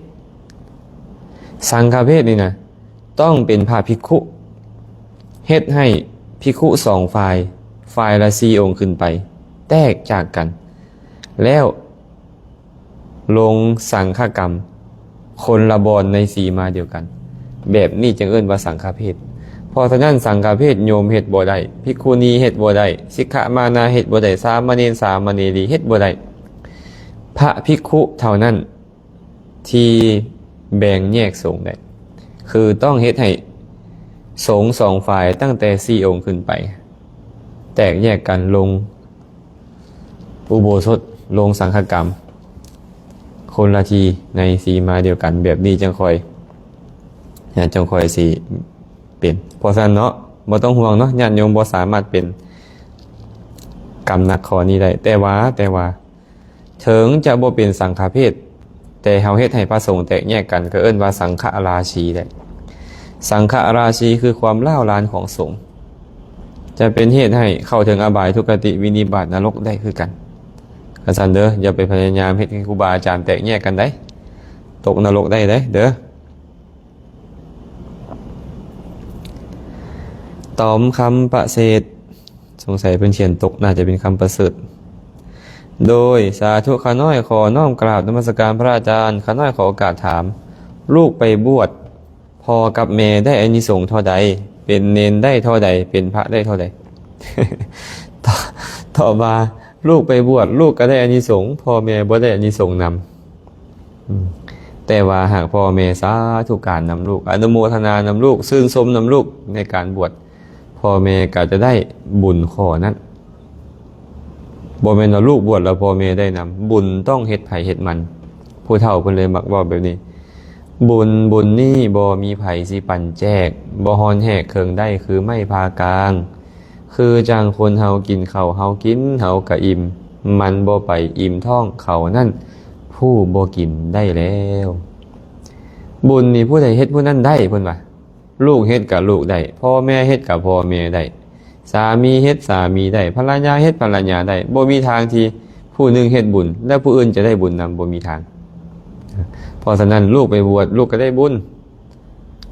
สังฆเพศนี่นะต้องเป็นพระภิกขุเฮ็ดให้ภิกขุ2ฝ่ายละ4องค์ขึ้นไปแตกจากกันแล้วลงสังฆกรรมคนละบอนในสีมาเดียวกันแบบนี้จึงเอิ้นว่าสังฆเพศเพราะฉะนั้นสังฆเพศโยมเฮ็ดบ่ได้ภิกขุณีเฮ็ดบ่ได้สิกขามานาเฮ็ดบ่ได้สามเณรสามเณรีเฮ็ดบ่ได้พระภิกขุเท่านั้นที่แบ่งแยกสงฆ์ได้คือต้องเฮ็ดให้สงฆ์2ฝ่ายตั้งแต่4องค์ขึ้นไปแตกแยกกันลงอุโบสถลงสังฆกรรมคนละทีในสีมาเดียวกันแบบนี้จังค่อยสิเป็นเพราะฉะนั้นเนาะบ่ต้องห่วงเนาะญาติโยมบ่สามารถเป็นกรรมหนักข้อนี้ได้แต่ว่าถึงจะบ่เป็นสังฆเพศแต่เฮาเฮ็ดให้พระสงฆ์แตกแยกกันก็เอิ้นว่าสังฆราชีได้สังฆราชีคือความล้าวลานของสงฆ์จะเป็นเหตุให้เข้าถึงอบายทุกขติวินิบาตนรกได้คือกันกษัตริย์เด้ออย่าไปพยายามเฮ็ดให้ครูบาอาจารย์แตกแยกกันได้ตกนรกได้เด้อตอมคำประเสริฐสงสัยเป็นเขียนตกน่าจะเป็นคำประเสริฐโดยสาธุข้าน้อยขอน้อมกราบนมัสการพระอาจารย์ข้าน้อยขอโอกาสถามลูกไปบวชพ่อกับแม่ได้อานิสงส์เท่าใดเป็นเณรได้เท่าใดเป็นพระได้เท่าใด ต่อมาลูกไปบวชลูกก็ได้อานิสงส์พ่อแม่บ่ได้อานิสงส์นำแต่ว่าหากพ่อแม่สาธุการนำลูกอนุโมทนานำลูกชื่นชมนำลูกในการบวชพ่อแม่ก็จะได้บุญข้อนั้นบ่แม่นว่าลูกบวชแล้วพ่อแม่ได้นำบุญต้องเฮ็ดไผเฮ็ดมันผู้เฒ่าเพิ่นเลยมักเว้าแบบนี้บุญนี่บ่มีไผสิปันแจกบ่ฮอนแหกเคิงได้คือไม่พากลางคือจังคนเฮากินข้าวเฮากินเฮาก็อิ่มมันบ่ไปอิ่มท้องเขานั่นผู้บ่กินได้แล้วบุญนี่ผู้ใดเฮ็ดผู้นั้นได้เพิ่นว่าลูกเฮ็ดกับลูกได้พ่อแม่เฮ็ดกับพ่อแม่ได้สามีเฮ็ดสามีได้ภรรยาเฮ็ดภรรยาได้บ่มีทางที่ผู้หนึ่งเฮ็ดบุญและผู้อื่นจะได้บุญนำบ่มีทางเพราะฉะนั้นลูกไปบวชลูกก็ได้บุญ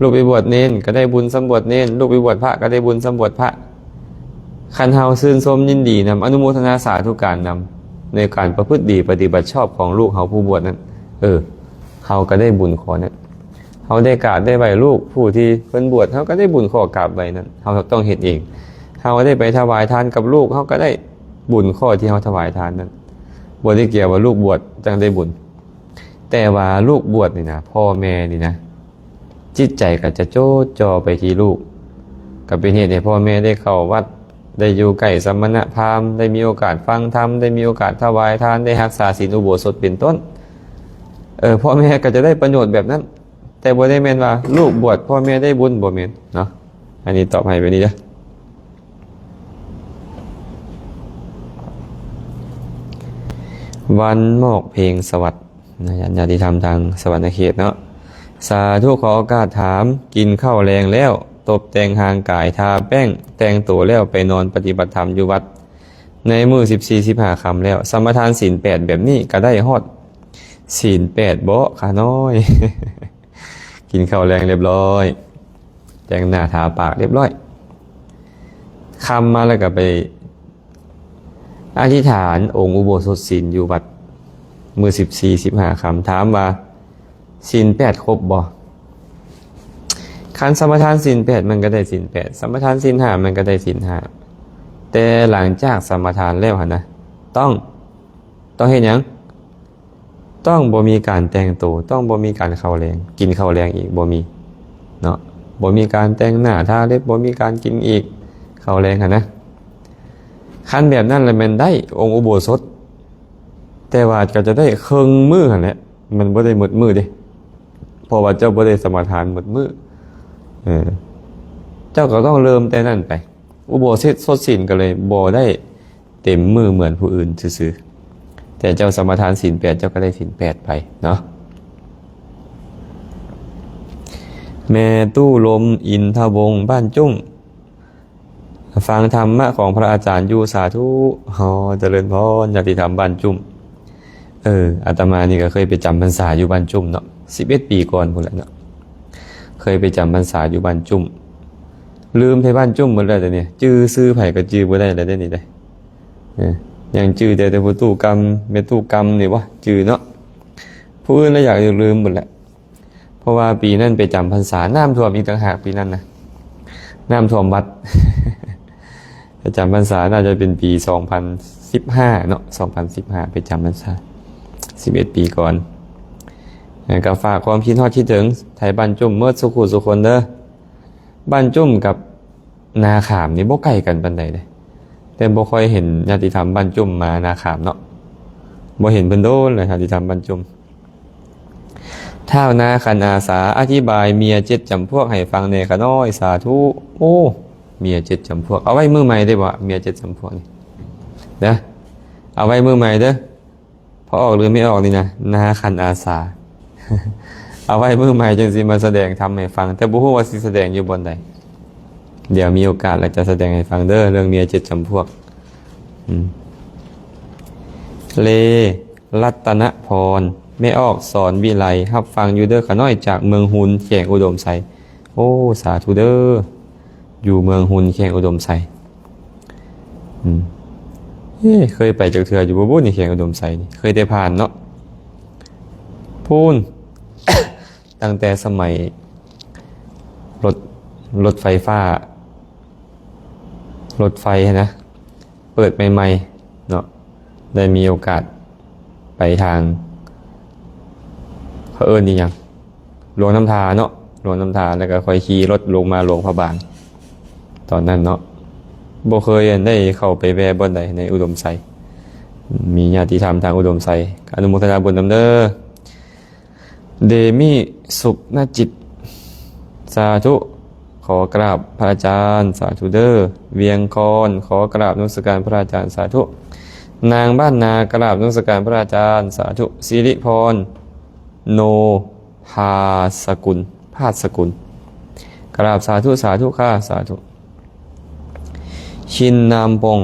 ลูกไปบวชเณรก็ได้บุญสำบวชเณรลูกไปบวชพระก็ได้บุญสำบวชพระคันเฮาชื่นชมยินดีนำอนุโมทนาสาธุการนำในการประพฤติดีปฏิบัติชอบของลูกเฮาผู้บวชนั้นเฮาก็ได้บุญข้อนั้นเฮาได้กราบได้ไหว้ลูกผู้ที่เพิ่นบวชเฮาก็ได้บุญข้อกราบไหว้นั้นเฮาต้องเฮ็ดเองเฮาได้ไปถวายทานกับลูกเฮาก็ได้บุญข้อที่เฮาถวายทานนั้นบ่ได้เกี่ยวว่าลูกบวชจังได้บุญแต่ว่าลูกบวชนี่นะพ่อแม่นี่นะจิตใจก็จะโจดจ่อไปที่ลูกก็เป็นเหตุให้พ่อแม่ได้เข้าวัดได้อยู่ใกล้สมณพราหมณ์ได้มีโอกาสฟังธรรมได้มีโอกาสถวายทานได้รักษาศีลอุโบสถเป็นต้นพ่อแม่ก็จะได้ประโยชน์แบบนั้นแต่บ่ได้แม่นว่าลูกบวชพ่อแม่ได้บุญบ่แม่นเนาะอันนี้ตอบให้ไปนี้เด้อวันมอกเพลงสวัสดิ์ญาติธรรมทางสวรรค์เขตเนาะสาธุขอโอกาสถามกินข้าวแรงแล้วตบแต่งหางกายทาแป้งแต่งตัวแล้วไปนอนปฏิบัติธรรมอยู่วัดในมื้อ14-15 ค่ำแล้วสมทานศีล8แบบนี้ก็ได้ฮอดศีล8บ่ขาน้อย กินข้าวแรงเรียบร้อยแต่งหน้าทาปากเรียบร้อยค่ำมาแล้วก็ไปอธิษฐานองค์อุโบสถศีลอยู่วัดมื้อ14-15 ค่ำถามว่าศีล8ครบบ่คันสมทานศีล8มันก็ได้ศีล8สมทานศีล5มันก็ได้ศีล5แต่หลังจากสมทานแล้วหั่นนะต้องเฮ็ดหยังต้องบ่มีการแต่งตัวต้องบ่มีการเข้าแรงกินข้าวแรงอีกบ่มีเนาะบ่มีการแต่งหน้าทาเล็บบ่มีการกินอีกข้าวแรงหั่นนะคันแบบนั้นแล้วมันได้องค์อุโบสถแต่ว่าก็จะได้ครึ่งมื้อหั่นแหละมันบ่ได้หมดมื้อเด้เพราะว่าเจ้าบ่ได้สมทานหมดมื้อเจ้าก็ต้องเริ่มแต่นั้นไปอุโบสถศีลก็เลยบ่ได้เต็มมือเหมือนผู้อื่นซื่อๆแต่เจ้าสมทานศีล8เจ้าก็ได้ศีล8ไปเนาะ แม่ตู้ลมอินทวงศ์บ้านจุ้งฟังธรรมะของพระอาจารย์อยู่สาธุเจริญพรญาติธรรมบ้านจุ้มอาตมานี่ก็เคยไปจำพรรษาอยู่บ้านจุ้มเนาะ11 ปีก่อนพุ่นแหละเนาะเคยไปจำพรรษาอยู่บ้านจุ้มลืมไปบ้านจุ้มหมดแล้วแต่เนี่ยจื้อซื้อไผก็จื้อบ่ได้แล้วได้นี่ได้ยังจื้อแต่ผู้ตู้กรรมเมตู้กรรมนี่วะจื้อเนาะผู้อื่นแล้วอยากจะลืมหมดแหละเพราะว่าปีนั้นไปจำพรรษาน้ำท่วมอีกต่างหากปีนั้นนะน้ำท่วมวัด ไปจำพรรษาน่าจะเป็นปี2015เนาะ2015ไปจำพรรษา11 ปีก่อนก็ฝากความคิดฮอดคิดถึงไทยบ้านจุ่มเมื่อสุขุสุคนเด้อบ้านจุ่มกับนาขามนี่บ่ใกล้กันปานใดเลยแต่บ่ค่อยเห็นญาติธรรมบ้านจุ่มมานาขามเนาะบ่เห็นเพิ่นโดนเลยญาติธรรมบ้านจุ่มท้าวนาคันอาสาอธิบายเมีย7 จำพวกให้ฟังแหน่ขะน้อยสาธุโอ้เมีย7 จำพวกเอาไว้มือใหม่ได้บ่เมีย7 จำพวกนี่เด้อเอาไว้มือใหม่เด้อพอออกหรือไม่ออกนี่นะนาคันอาสา เอาไว้มือใหม่จังสิมาแสดงทำให้ฟังแต่บ่ฮู้ว่าสิแสดงอยู่บนใดเดี๋ยวมีโอกาสแล้วจะแสดงให้ฟังเด้อเรื่องเมีย7 จำพวกเลรัตนพรไม่ออกสอนวิไลรับฟังอยู่เด้อขะน้อยจากเมืองหุนแขวงอุดมไซโอ้สาธุเด้ออยู่เมืองหุนแขวงอุดมไซเคยไปจากเถื่ออยู่บ่นี่แขวงอุดมไซนี่เคยได้ผ่านเนาะพูน ตั้งแต่สมัยรถไฟฟ้ารถไฟนะเปิดใหม่ๆเนาะได้มีโอกาสไปทางเขานี่ยังหลวงน้ำทาเนาะหลวงน้ำทาแล้วก็ค่อยขี่รถลงมาหลวงพระบางตอนนั้นเนาะบ่เคยได้เข้าไปแวะบนใดในอุดมไซมีญาติธรรมทางอุดมไซอนุโมทนาบุญนำเด้อเดมิสุขนจิตสาธุขอกราบพระอาจารย์สาธุเด้อเวียงคอนขอกราบนมัสการพระอาจารย์สาธุนางบ้านนากราบนมัสการพระอาจารย์สาธุสิริพรโนภาสกุลกราบสาธุสาธุข้าสาธุชินนามปง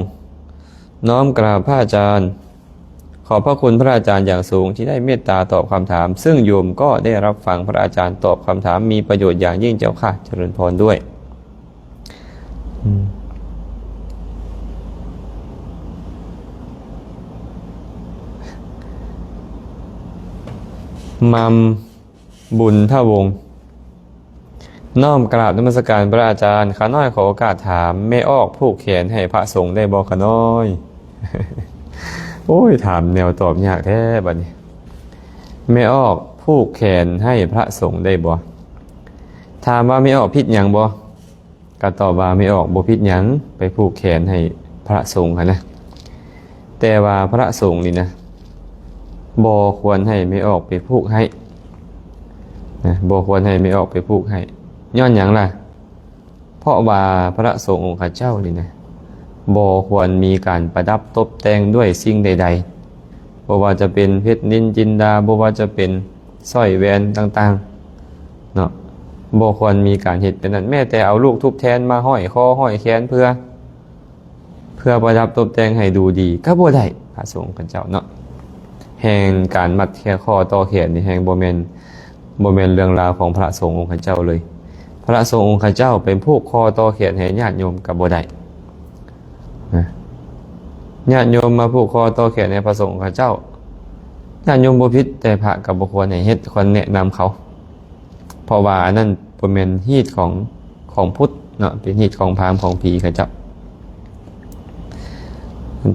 น้อมกราบพระอาจารย์ขอบพระคุณพระอาจารย์อย่างสูงที่ได้เมตตาตอบคำถามซึ่งโยมก็ได้รับฟังพระอาจารย์ตอบคำถามมีประโยชน์อย่างยิ่งเจ้าค่ะเจริญพรด้วยมัมบุญท่าวงน้อมกราบนมัสการพระอาจารย์ข้าน้อยขอโอกาสถามไม่ออกผูกแขนให้พระสงฆ์ได้บ่ข้าน้อย โอ้ยถามแนวตอบยากแท้บัดนี้ไม่ออกผูกแขนให้พระสงฆ์ได้บ่ถามว่าไม่ออกผิดหยังบ่ก็ตอบว่าไม่ออกบ่ผิดหยังไปผูกแขนให้พระสงฆ์นะแต่ว่าพระสงฆ์นี่นะบ่ควรให้ไม่ออกไปผูกให้นะบ่ควรให้ไม่ออกไปผูกให้ย้อนหยังล่ะเพราะว่าพระสงฆ์องค์ข้าเจ้านี่นะบ่ควรมีการประดับตกแต่งด้วยสิ่งใดๆบ่ว่าจะเป็นเพชรนิลจินดาบ่ว่าจะเป็นสร้อยแหวนต่างๆเนาะบ่ควรมีการเฮ็ดเป็นนั้นแม้แต่เอาลูกทุบแทนมาห้อยคอห้อยแขนเพื่อประดับตกแต่งให้ดูดีก็บ่ได้พระสงฆ์ข้าเจ้าเนาะแห่งการมัดแขนคอต่อแขนนี่แห่งบ่แม่นเรื่องราวของพระสงฆ์องค์ข้าเจ้าเลยพระสงฆ์องค์ข้าเจ้าเป็นผู้คอต่อแขนให้ญาติโยมก็บ่ได้ญาติโยมมาผูกคอต่อแขนในพระสงฆ์ข้าเจ้าญาติโยมบ่ผิดแต่พระก็บ่ควรให้เฮ็ดควรแนะนำเขาเพราะว่านั่นบ่แม่นฮีตของพุทธเนาะเป็นฮีตของพราหมณ์ของผีข้าเจ้า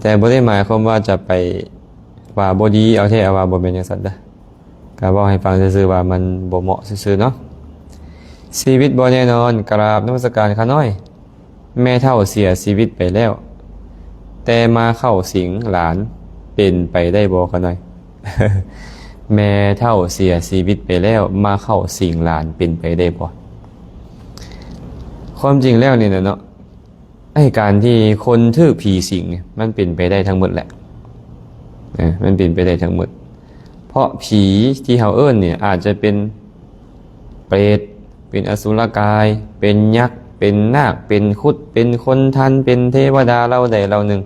แต่บ่ได้หมายความว่าจะไปว่าบ่ดีเอาแท้ว่าบ่แม่นจังซั่นเด้อก็บอกให้ฟังซื่อๆว่ามันบ่เหมาะซื่อๆเนาะชีวิตบ่แน่นอนกราบนมัสการข้าน้อยแม่เฒ่าเสียชีวิตไปแล้วแต่มาเข้าสิงหลานเป็นไปได้บ่ข้าน้อย แม่เฒ่าเสียชีวิตไปแล้วมาเข้าสิงหลานเป็นไปได้บ่ความจริงแล้วนี่นะเนาะไอ้การที่คนถูกผีสิงเนี่ยมันเป็นไปได้ทั้งหมดแหละมันเป็นไปได้ทั้งหมดเพราะผีที่เฮาเอิ้นเนี่ยอาจจะเป็นเปรตเ เป็นอสุรกายเป็นยักษ์เป็นนาคเป็นครุฑเป็นคนทันเป็นเทวดาเราใดเราหนึ่ง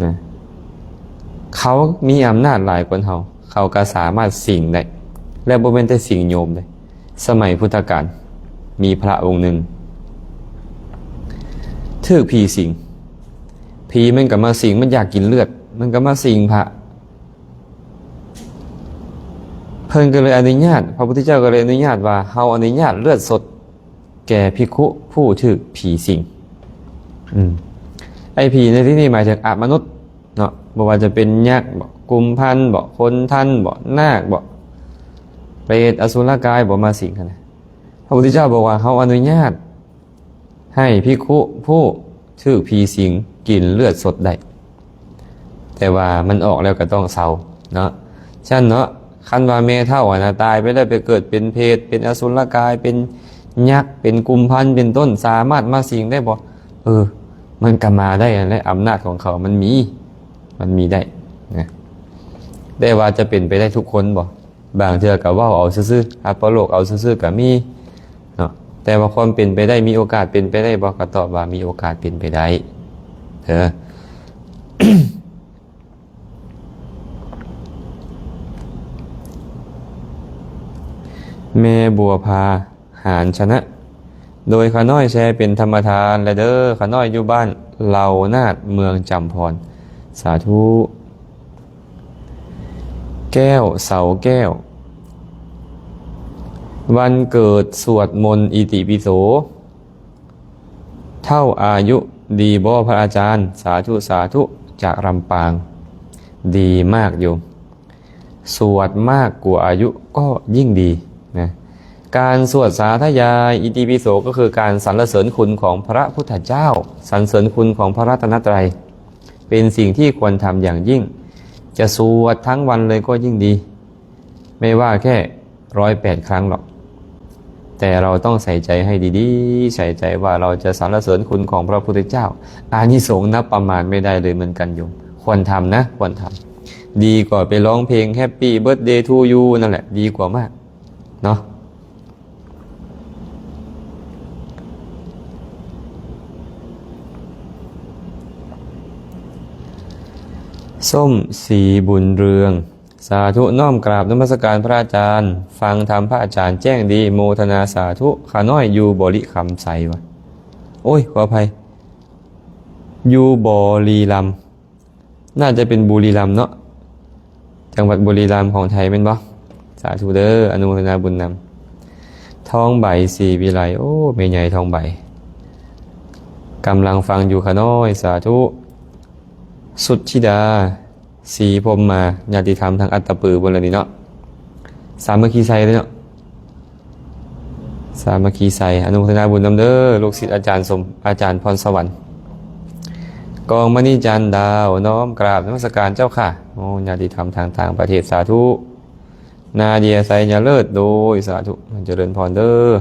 นะเขามีอำนาจหลายกว่าเขาก็สามารถสิงได้และบ่แม่นแต่สิงโยมได้สมัยพุทธกาลมีพระองค์หนึ่งถูกผีสิงผีมันก็มาสิงมันอยากกินเลือดมันก็มาสิงพระเพิ่นก็เลยอนุญาตพระพุทธเจ้าก็เลยอนุญาตว่าเฮาอนุญาตเลือดสดแก่ภิกขุผู้ถูกผีสิงไอ้ผีในที่นี้หมายถึงอมนุษย์เนาะบ่ว่าจะเป็นยักษ์บ่กุมพันบ่คนทันบ่นาคบ่เปรตอสุรกายบ่มาสิงกันนะพระพุทธเจ้าบอกว่าเฮาอนุญาตให้ภิกขุผู้ถูกผีสิงกินเลือดสดได้แต่ว่ามันออกแล้วก็ต้องเศร้าเนาะฉะนั้นเนาะคันว่าแม่เฒ่านะตายไปแล้วไปเกิดเป็นเพศเป็นอสุรกายเป็นยักษ์เป็นกุมพันเป็นต้นสามารถมาสิงได้บ่มันก็มาได้และอำนาจของเขามันมีได้นะแต่ว่าจะเป็นไปได้ทุกคนบ่บางเทื่อก็เว้าเอาซื่อๆอัปโลกเอาซื่อๆก็มีเนาะแต่ว่าความเป็นไปได้มีโอกาสเป็นไปได้บ่ก็ตอบว่ามีโอกาสเป็นไปได้แม่บัวพาหารชนะ โดยขาน้อยแชร์เป็นธรรมทานและเด้อขาน้อยอยู่บ้านเหล่านาดเมืองจำพรสาธุแก้วเสาแก้ววันเกิดสวดมนต์อิติปิโสเท่าอายุดีบ่พระอาจารย์สาธุสาธุจากลำปางดีมากโยมสวดมากกว่าอายุก็ยิ่งดีนะการสวดสาธยายอิติปิโสก็คือการสรรเสริญคุณของพระพุทธเจ้าสรรเสริญคุณของพระรัตนตรัยเป็นสิ่งที่ควรทำอย่างยิ่งจะสวดทั้งวันเลยก็ยิ่งดีไม่ว่าแค่108 ครั้งหรอกแต่เราต้องใส่ใจให้ดีๆใส่ใจว่าเราจะสรรเสริญคุณของพระพุทธเจ้าอานิสงส์นับประมาณไม่ได้เลยเหมือนกันโยมควรทำนะควรทำดีกว่าไปร้องเพลง Happy Birthday to you นั่นแหละดีกว่ามากเนาะส้มสีบุญเรืองสาธุน้อมกราบนมัสการพระอาจารย์ฟังธรรมพระอาจารย์แจ้งดีโมทนาสาธุขาน้อยอยู่บริคำใสวะโอ้ยขออภัยอยู่บริรัมย์น่าจะเป็นบุรีรัมย์เนาะจังหวัดบุรีรัมย์ของไทยเป็นบ่สาธุเด้ออนุโมทนาบุญนำทองใบสีวิไลโอ้แม่ใหญ่ทองใบกำลังฟังอยู่ขาน้อยสาธุสุดธิดาสีพรมมาญาติธรรมทางอัตตปือบนเลยนี่เนาะสามัคคีไซเลยเนาะสามัคคีไซอนุโมทนาบุญนำเด้อลูกศิษย์อาจารย์พรสวรรค์กองมณีจันทร์ดาวน้อมกราบนมัสการเจ้าค่ะโอ้ญาติธรรมทางต่างประเทศสาธุนาเดียไซญาเลิศโดยสาธุเจริญพรเด้อ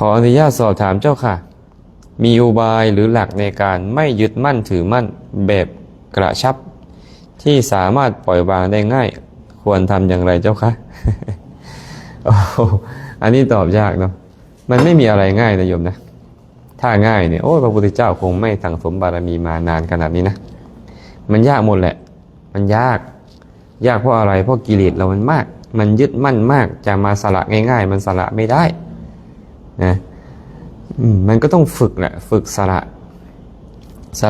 ขออนุญาตสอบถามเจ้าค่ะมีอุบายหรือหลักในการไม่ยึดมั่นถือมั่นแบบกระชับที่สามารถปล่อยวางได้ง่ายควรทำอย่างไรเจ้าคะ อันนี้ตอบยากเนาะมันไม่มีอะไรง่ายนะโยมนะถ้าง่ายเนี่ยโอ้พระพุทธเจ้าคงไม่สั่งสมบารมีมานานขนาดนี้นะมันยากหมดแหละมันยากเพราะอะไรเพราะกิเลสเรามันมากมันยึดมั่นมากจะมาสละง่ายๆมันสละไม่ได้นะมันก็ต้องฝึกแหละฝึกส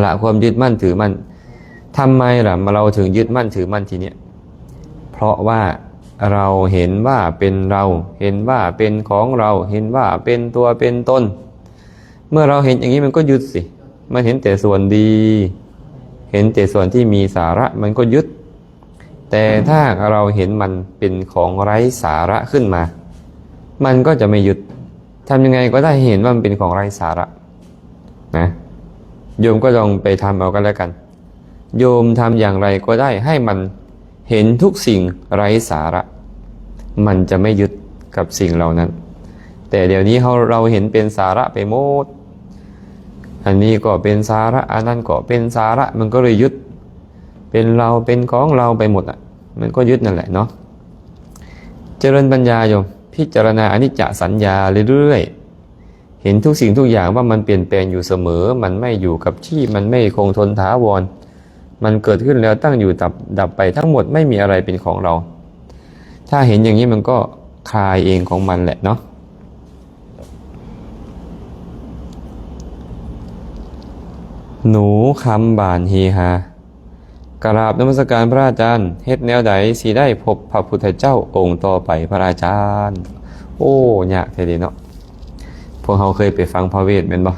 ละความยึดมั่นถือมั่นทำไมล่ะเราถึงยึดมั่นถือมั่นทีเนี้ยเพราะว่าเราเห็นว่าเป็นเราเห็นว่าเป็นของเราเห็นว่าเป็นตัวเป็นตนเมื่อเราเห็นอย่างนี้มันก็ยึดสิมันเห็นแต่ส่วนดีเห็นแต่ส่วนที่มีสาระมันก็ยึดแต่ถ้าเราเห็นมันเป็นของไร้สาระขึ้นมามันก็จะไม่ยึดทำยังไงก็ได้เห็นว่ามันเป็นของไร้สาระนะโยมก็ลองไปทำเอากันแล้วกันโยมทำอย่างไรก็ได้ให้มันเห็นทุกสิ่งไร้สาระมันจะไม่ยึดกับสิ่งเหล่านั้นแต่เดี๋ยวนี้เราเห็นเป็นสาระไปหมดอันนี้ก็เป็นสาระอันนั้นก็เป็นสาระมันก็เลยยึด เป็นเราเป็นของเราไปหมดอ่ะมันก็ยึดนั่นแหละเนาะเจริญปัญญาโยมพิจารณาอนิจจสัญญาเรื่อยๆเห็นทุกสิ่งทุกอย่างว่ามันเปลี่ยนแปลงอยู่เสมอมันไม่อยู่กับที่มันไม่คงทนถาวรมันเกิดขึ้นแล้วตั้งอยู่ดับไปทั้งหมดไม่มีอะไรเป็นของเราถ้าเห็นอย่างนี้มันก็คลายเองของมันแหละเนาะหนูคำบานเฮฮากราบนมัสการพระอาจารย์เฮ็ดแนวใดสิได้พบพระพุทธเจ้าองค์ต่อไปพระอาจารย์โอ้ยากแท้เด้เนาะพวกเราเคยไปฟังพระเวทแม่นบ่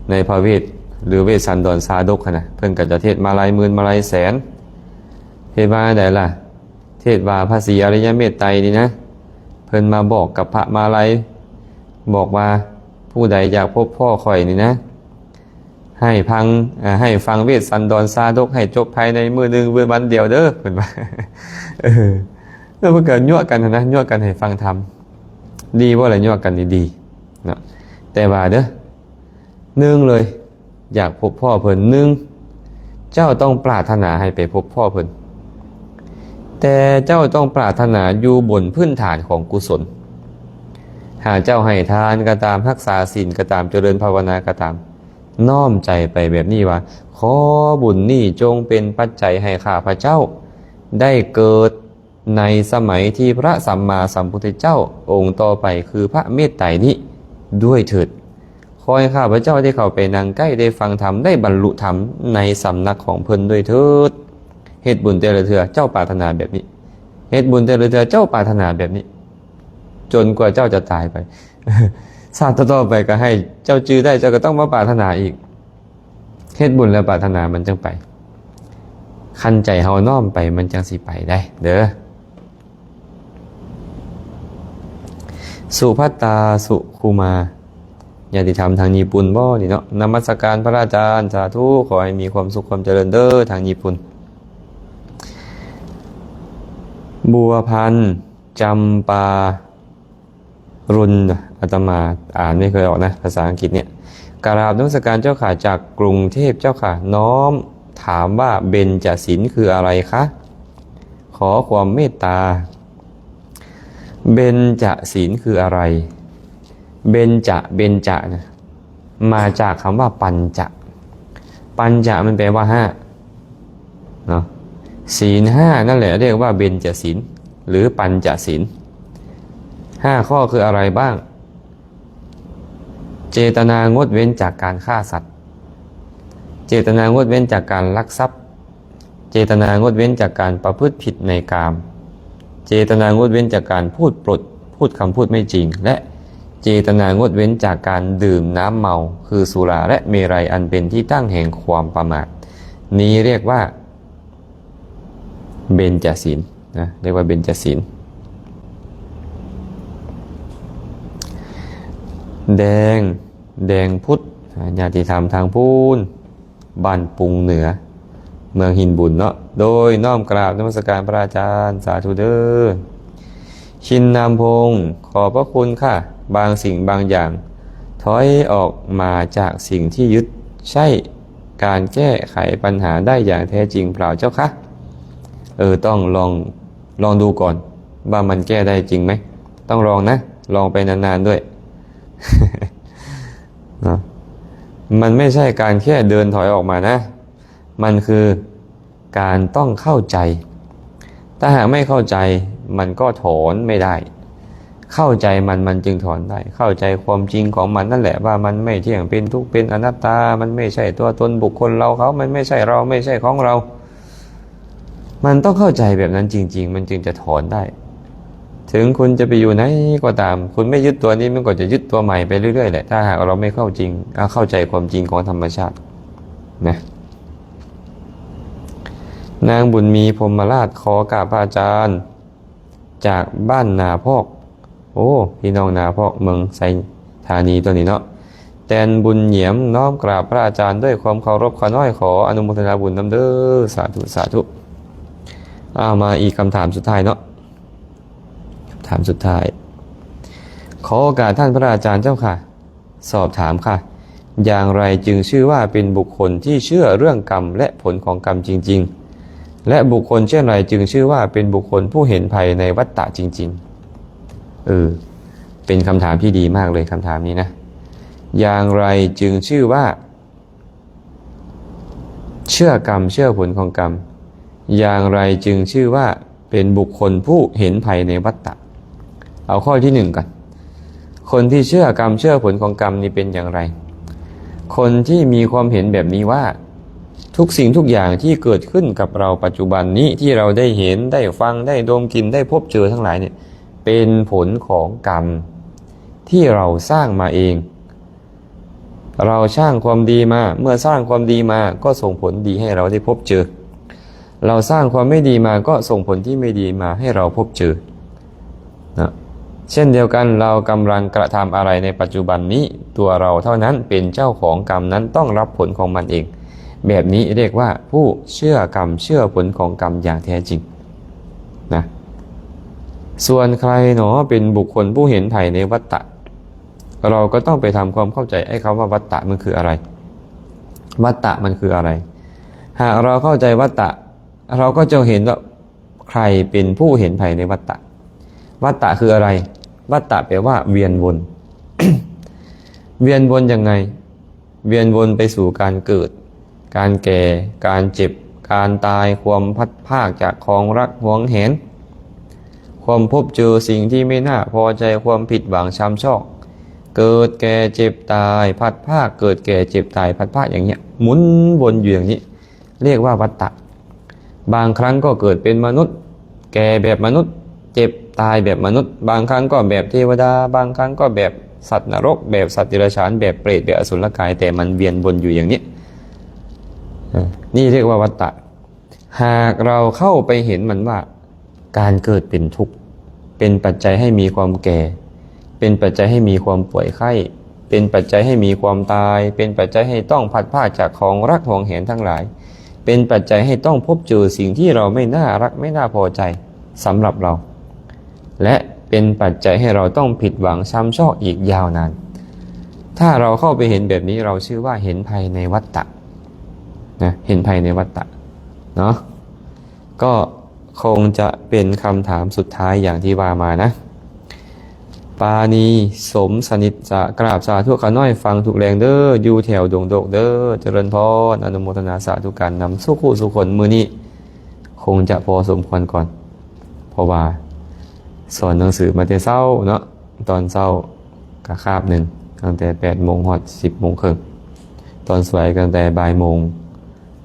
ในพระเวทหรือเวสสันดรสาดกนะเพิ่นก็จะเทศมาลัยหมื่นมาลัยแสนเทศว่าได้ล่ะเทศว่าพระศรีอริยเมตไตรนี่นะเพิ่นมาบอกกับพระมาลัยบอกว่าผู้ใดอยากพบพ่อข่อยนี่นะให้ฟังเวสสันดรสาดกให้จบภายในมื้อนึงวันเดียวเด้อเพิ่นว่าแล้วเพิ่นก็ยั่วกันนะยั่วกันให้ฟังธรรมดีบ่ล่ะยั่วกันดีๆเนาะแต่ว่าเด้อหนึ่งเลยอยากพบพ่อเพิ่นหนึ่งเจ้าต้องปรารถนาให้ไปพบพ่อเพิ่นแต่เจ้าต้องปรารถนาอยู่บนพื้นฐานของกุศลหากเจ้าให้ทานก็ตามรักษาศีลก็ตามเจริญภาวนาก็ตามน้อมใจไปแบบนี้ว่าขอบุญนี้จงเป็นปัจจัยให้ข้าพเจ้าได้เกิดในสมัยที่พระสัมมาสัมพุทธเจ้าองค์ต่อไปคือพระเมตไตรนี้ด้วยเถิดขอให้ข้าพเจ้าได้เข้าไปนั่งใกล้ได้ฟังธรรมได้บรรลุธรรมในสำนักของเพิ่นด้วยเถิดเฮ็ดบุญแต่ละเทื่อเจ้าปรารถนาแบบนี้เฮ็ดบุญแต่ละเทื่อเจ้าปรารถนาแบบนี้จนกว่าเจ้าจะตายไปชาติต่อไปก็ให้เจ้าจื้อได้เจ้าก็ต้องมาปรารถนาอีกเฮ็ดบุญแล้วปรารถนามันจังไปคันใจเฮาน้อมไปมันจังสิไปได้เด้อสุภัตตาสุคูมาญาติธรรมทางญี่ปุ่นบ่นี่เนาะนมัสการพระอาจารย์สาธุขอให้มีความสุขความเจริญเด้อทางญี่ปุ่นบัวพันธ์จำปารุณอาตมาอ่านไม่เคยออกนะภาษาอังกฤษเนี่ยกราบนมัสการเจ้าค่ะจากกรุงเทพเจ้าค่ะน้อมถามว่าเบญจศีลคืออะไรคะขอความเมตตาเบญจศีลคืออะไรเบญจนะมาจากคำว่าปัญจมันแปลว่าห้าเนาะศีลห้านั่นแหละเรียกว่าเบญจศีลหรือปัญจศีลห้าข้อคืออะไรบ้างเจตนางดเว้นจากการฆ่าสัตว์เจตนางดเว้นจากการลักทรัพย์เจตนางดเว้นจากการประพฤติผิดในกามเจตนางดเว้นจากการพูดคำพูดไม่จริงและเจตนางดเว้นจากการดื่มน้ำเมาคือสุราและเมรัยอันเป็นที่ตั้งแห่งความประมาทนี้เรียกว่าเบญจศีลนะเรียกว่าเบญจศีลแดงพุทธญาติธรรมทางพูนบ้านปุงเหนือเมืองหินบุญเนาะโดยน้อมกราบนมัสการพระอาจารย์สาธุเด้อชินนามพงศ์ขอบพระคุณค่ะบางสิ่งบางอย่างถอยออกมาจากสิ่งที่ยึดใช่การแก้ไขปัญหาได้อย่างแท้จริงเปล่าเจ้าคะต้องลองดูก่อนว่ามันแก้ได้จริงไหมต้องลองนะลองไปนานๆด้วย เนาะมันไม่ใช่การแค่เดินถอยออกมานะมันคือการต้องเข้าใจถ้าหากไม่เข้าใจมันก็ถอนไม่ได้เข้าใจมันจึงถอนได้เข้าใจความจริงของมันนั่นแหละว่ามันไม่เที่ยงเป็นทุกข์เป็นอนัตตามันไม่ใช่ตัวตนบุคคลเราเขามันไม่ใช่เราไม่ใช่ของเรามันต้องเข้าใจแบบนั้นจริงๆมันจึงจะถอนได้ถึงคุณจะไปอยู่ไหนก็ตามคุณไม่ยึดตัวนี้มันก็จะยึดตัวใหม่ไปเรื่อยๆแหละถ้าหากเราไม่เข้าใจความจริงของธรรมชาตินะนางบุญมีพรหมราชขอกราบพระอาจารย์จากบ้านนาพอกโอ้พี่น้องนาพอกเมืองไซธานีตัวนี้เนาะแตนบุญเหยียมน้อมกราบพระอาจารย์ด้วยความเคารพขอน้อยขออนุโมทนาบุญนำเด้อสาธุสาธุมาอีกคำถามสุดท้ายเนาะถามสุดท้ายขอโอกาสท่านพระอาจารย์เจ้าค่ะสอบถามค่ะอย่างไรจึงชื่อว่าเป็นบุคคลที่เชื่อเรื่องกรรมและผลของกรรมจริง และบุคคลเช่นไรจึงชื่อว่าเป็นบุคคลผู้เห็นภัยในวัฏฏะจริงๆเป็นคำถามที่ดีมากเลยคำถามนี้นะอย่างไรจึงชื่อว่าเชื่อกรรมเชื่อผลของกรรมอย่างไรจึงชื่อว่าเป็นบุคคลผู้เห็นภัยในวัฏฏะเอาข้อที่หนึ่งก่อนคนที่เชื่อกรรมเชื่อผลของกรรมนี่เป็นอย่างไรคนที่มีความเห็นแบบนี้ว่าทุกสิ่งทุกอย่างที่เกิดขึ้นกับเราปัจจุบันนี้ที่เราได้เห็นได้ฟังได้ดมกลิ่นได้พบเจอทั้งหลายเนี่ยเป็นผลของกรรมที่เราสร้างมาเองเราสร้างความดีมาเมื่อสร้างความดีมาก็ส่งผลดีให้เราได้พบเจอเราสร้างความไม่ดีมาก็ส่งผลที่ไม่ดีมาให้เราพบเจอนะเช่นเดียวกันเรากำลังกระทำอะไรในปัจจุบันนี้ตัวเราเท่านั้นเป็นเจ้าของกรรมนั้นต้องรับผลของมันเองแบบนี้เรียกว่าผู้เชื่อกรรมเชื่อผลของกรรมอย่างแท้จริงนะส่วนใครหนอเป็นบุคคลผู้เห็นภัยในวัฏฏะเราก็ต้องไปทำความเข้าใจไอ้คำว่าวัฏฏะมันคืออะไรวัฏฏะมันคืออะไรหากเราเข้าใจวัฏฏะเราก็จะเห็นว่าใครเป็นผู้เห็นภัยในวัฏฏะวัฏฏะคืออะไรวัฏฏะแปลว่าเวียนวน เวียนวนยังไงเวียนวนไปสู่การเกิดการแก่การเจ็บการตายความพัดพรากจากของรักหวงแหนความพบเจอสิ่งที่ไม่น่าพอใจความผิดหวังช้ำชอกเกิดแก่เจ็บตายพัดพรากเกิดแก่เจ็บตายพัดพรากอย่างเงี้ยหมุนวนอยู่อย่างนี้เรียกว่าวัฏฏะบางครั้งก็เกิดเป็นมนุษย์แก่แบบมนุษย์เจ็บตายแบบมนุษย์บางครั้งก็แบบเทวดาบางครั้งก็แบบสัตว์นรกแบบสัตว์เดรัจฉานแบบเปรตแบบอสุรกายแต่มันเวียนวนอยู่อย่างนี้นี่เรียกว่าวัฏฏะหากเราเข้าไปเห็นมันว่าการเกิดเป็นทุกข์เป็นปัจจัยให้มีความแก่เป็นปัจจัยให้มีความป่วยไข้เป็นปัจจัยให้มีความตายเป็นปัจจัยให้ต้องพัดพรากจากของรักหวงแหนทั้งหลายเป็นปัจจัยให้ต้องพบเจอสิ่งที่เราไม่น่ารักไม่น่าพอใจสำหรับเราและเป็นปัจจัยให้เราต้องผิดหวังช้ำชอกอีกยาวนานถ้าเราเข้าไปเห็นแบบนี้เราชื่อว่าเห็นภัยในวัฏฏะนะเห็นภัยในวัฏฏะเนาะก็คงจะเป็นคำถามสุดท้ายอย่างที่ว่ามานะปาณีสมสนิทจะกราบสาธุขาน้อยฟังถูกแรงเด้ออยู่แถวดงโดกเด้อเจริญพรอนุโมทนาสาธุการนำสุขุสุคนมือนี้คงจะพอสมควรก่อนเพราะว่าสอนหนังสือมาแต่เช้าเนาะตอนเช้ากะคาบหนึ่งตั้งแต่8 โมงฮอด10 โมงครึ่งตอนสวยตั้งแต่บ่ายโมง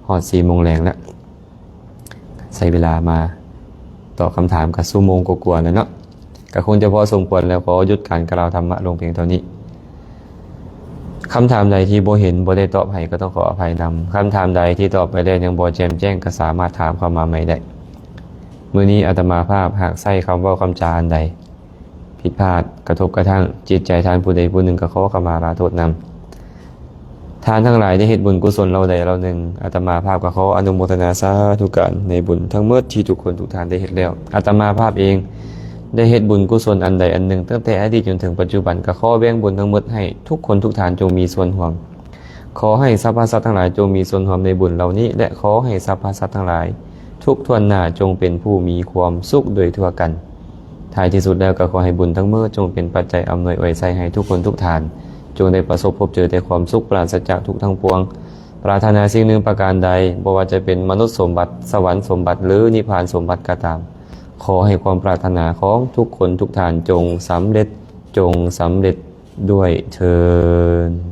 ฮอด4 โมงแรงแล้วใช้เวลามาตอบคำถามกับชั่วโมงกว่าๆแล้วเนาะก็คงจะพอสมควรแล้วขอหยุดการกล่าวธรรมะลงเพียงเท่านี้คำถามใดที่บ่เห็นบ่ได้ตอบให้ก็ต้องขออภัยนำคำถามใดที่ตอบไปแล้วยังบ่แจ่มแจ้งก็สามารถถามเข้ามาใหม่ได้มื้อนี้อาตมาภาพหากใส่คำเว้าคำจาอันใดผิดพลาดกระทบกระทั่งจิตใจท่านผู้ใดผู้หนึ่งก็ขอขมาลาโทษนำทานทั้งหลายได้เฮ็ดบุญกุศลเราใดเราหนึ่งอาตมาภาพก็ขออนุโมทนาสาธุการในบุญทั้งหมดที่ทุกคนทุกท่านได้เฮ็ดแล้วอาตมาภาพเองได้เฮ็ดบุญกุศลอันใดอันหนึ่งตั้งแต่อดีตจนถึงปัจจุบันก็ขอแบ่งบุญทั้งหมดให้ทุกคนทุกท่านจงมีส่วนร่วมขอให้สรรพสัตว์ทั้งหลายจงมีส่วนร่วมในบุญเหล่านี้และขอให้สรรพสัตว์ทั้งหลายทุกทวนหน้าจงเป็นผู้มีความสุขโดยทั่วกันท้ายที่สุดแล้วก็ขอให้บุญทั้งหมดจงเป็นปัจจัยอำนวยอวยชัยให้ทุกคนทุกท่านจงได้ประสบพบเจอแต่ความสุขปราศจากทุกทั้งปวงปรารถนาสิ่งหนึ่งประการใดบ่ว่าจะเป็นมนุษย์สมบัติสวรรค์สมบัติหรือนิพพานสมบัติก็ตามขอให้ความปรารถนาของทุกคนทุกท่านจงสำเร็จด้วยเทอญ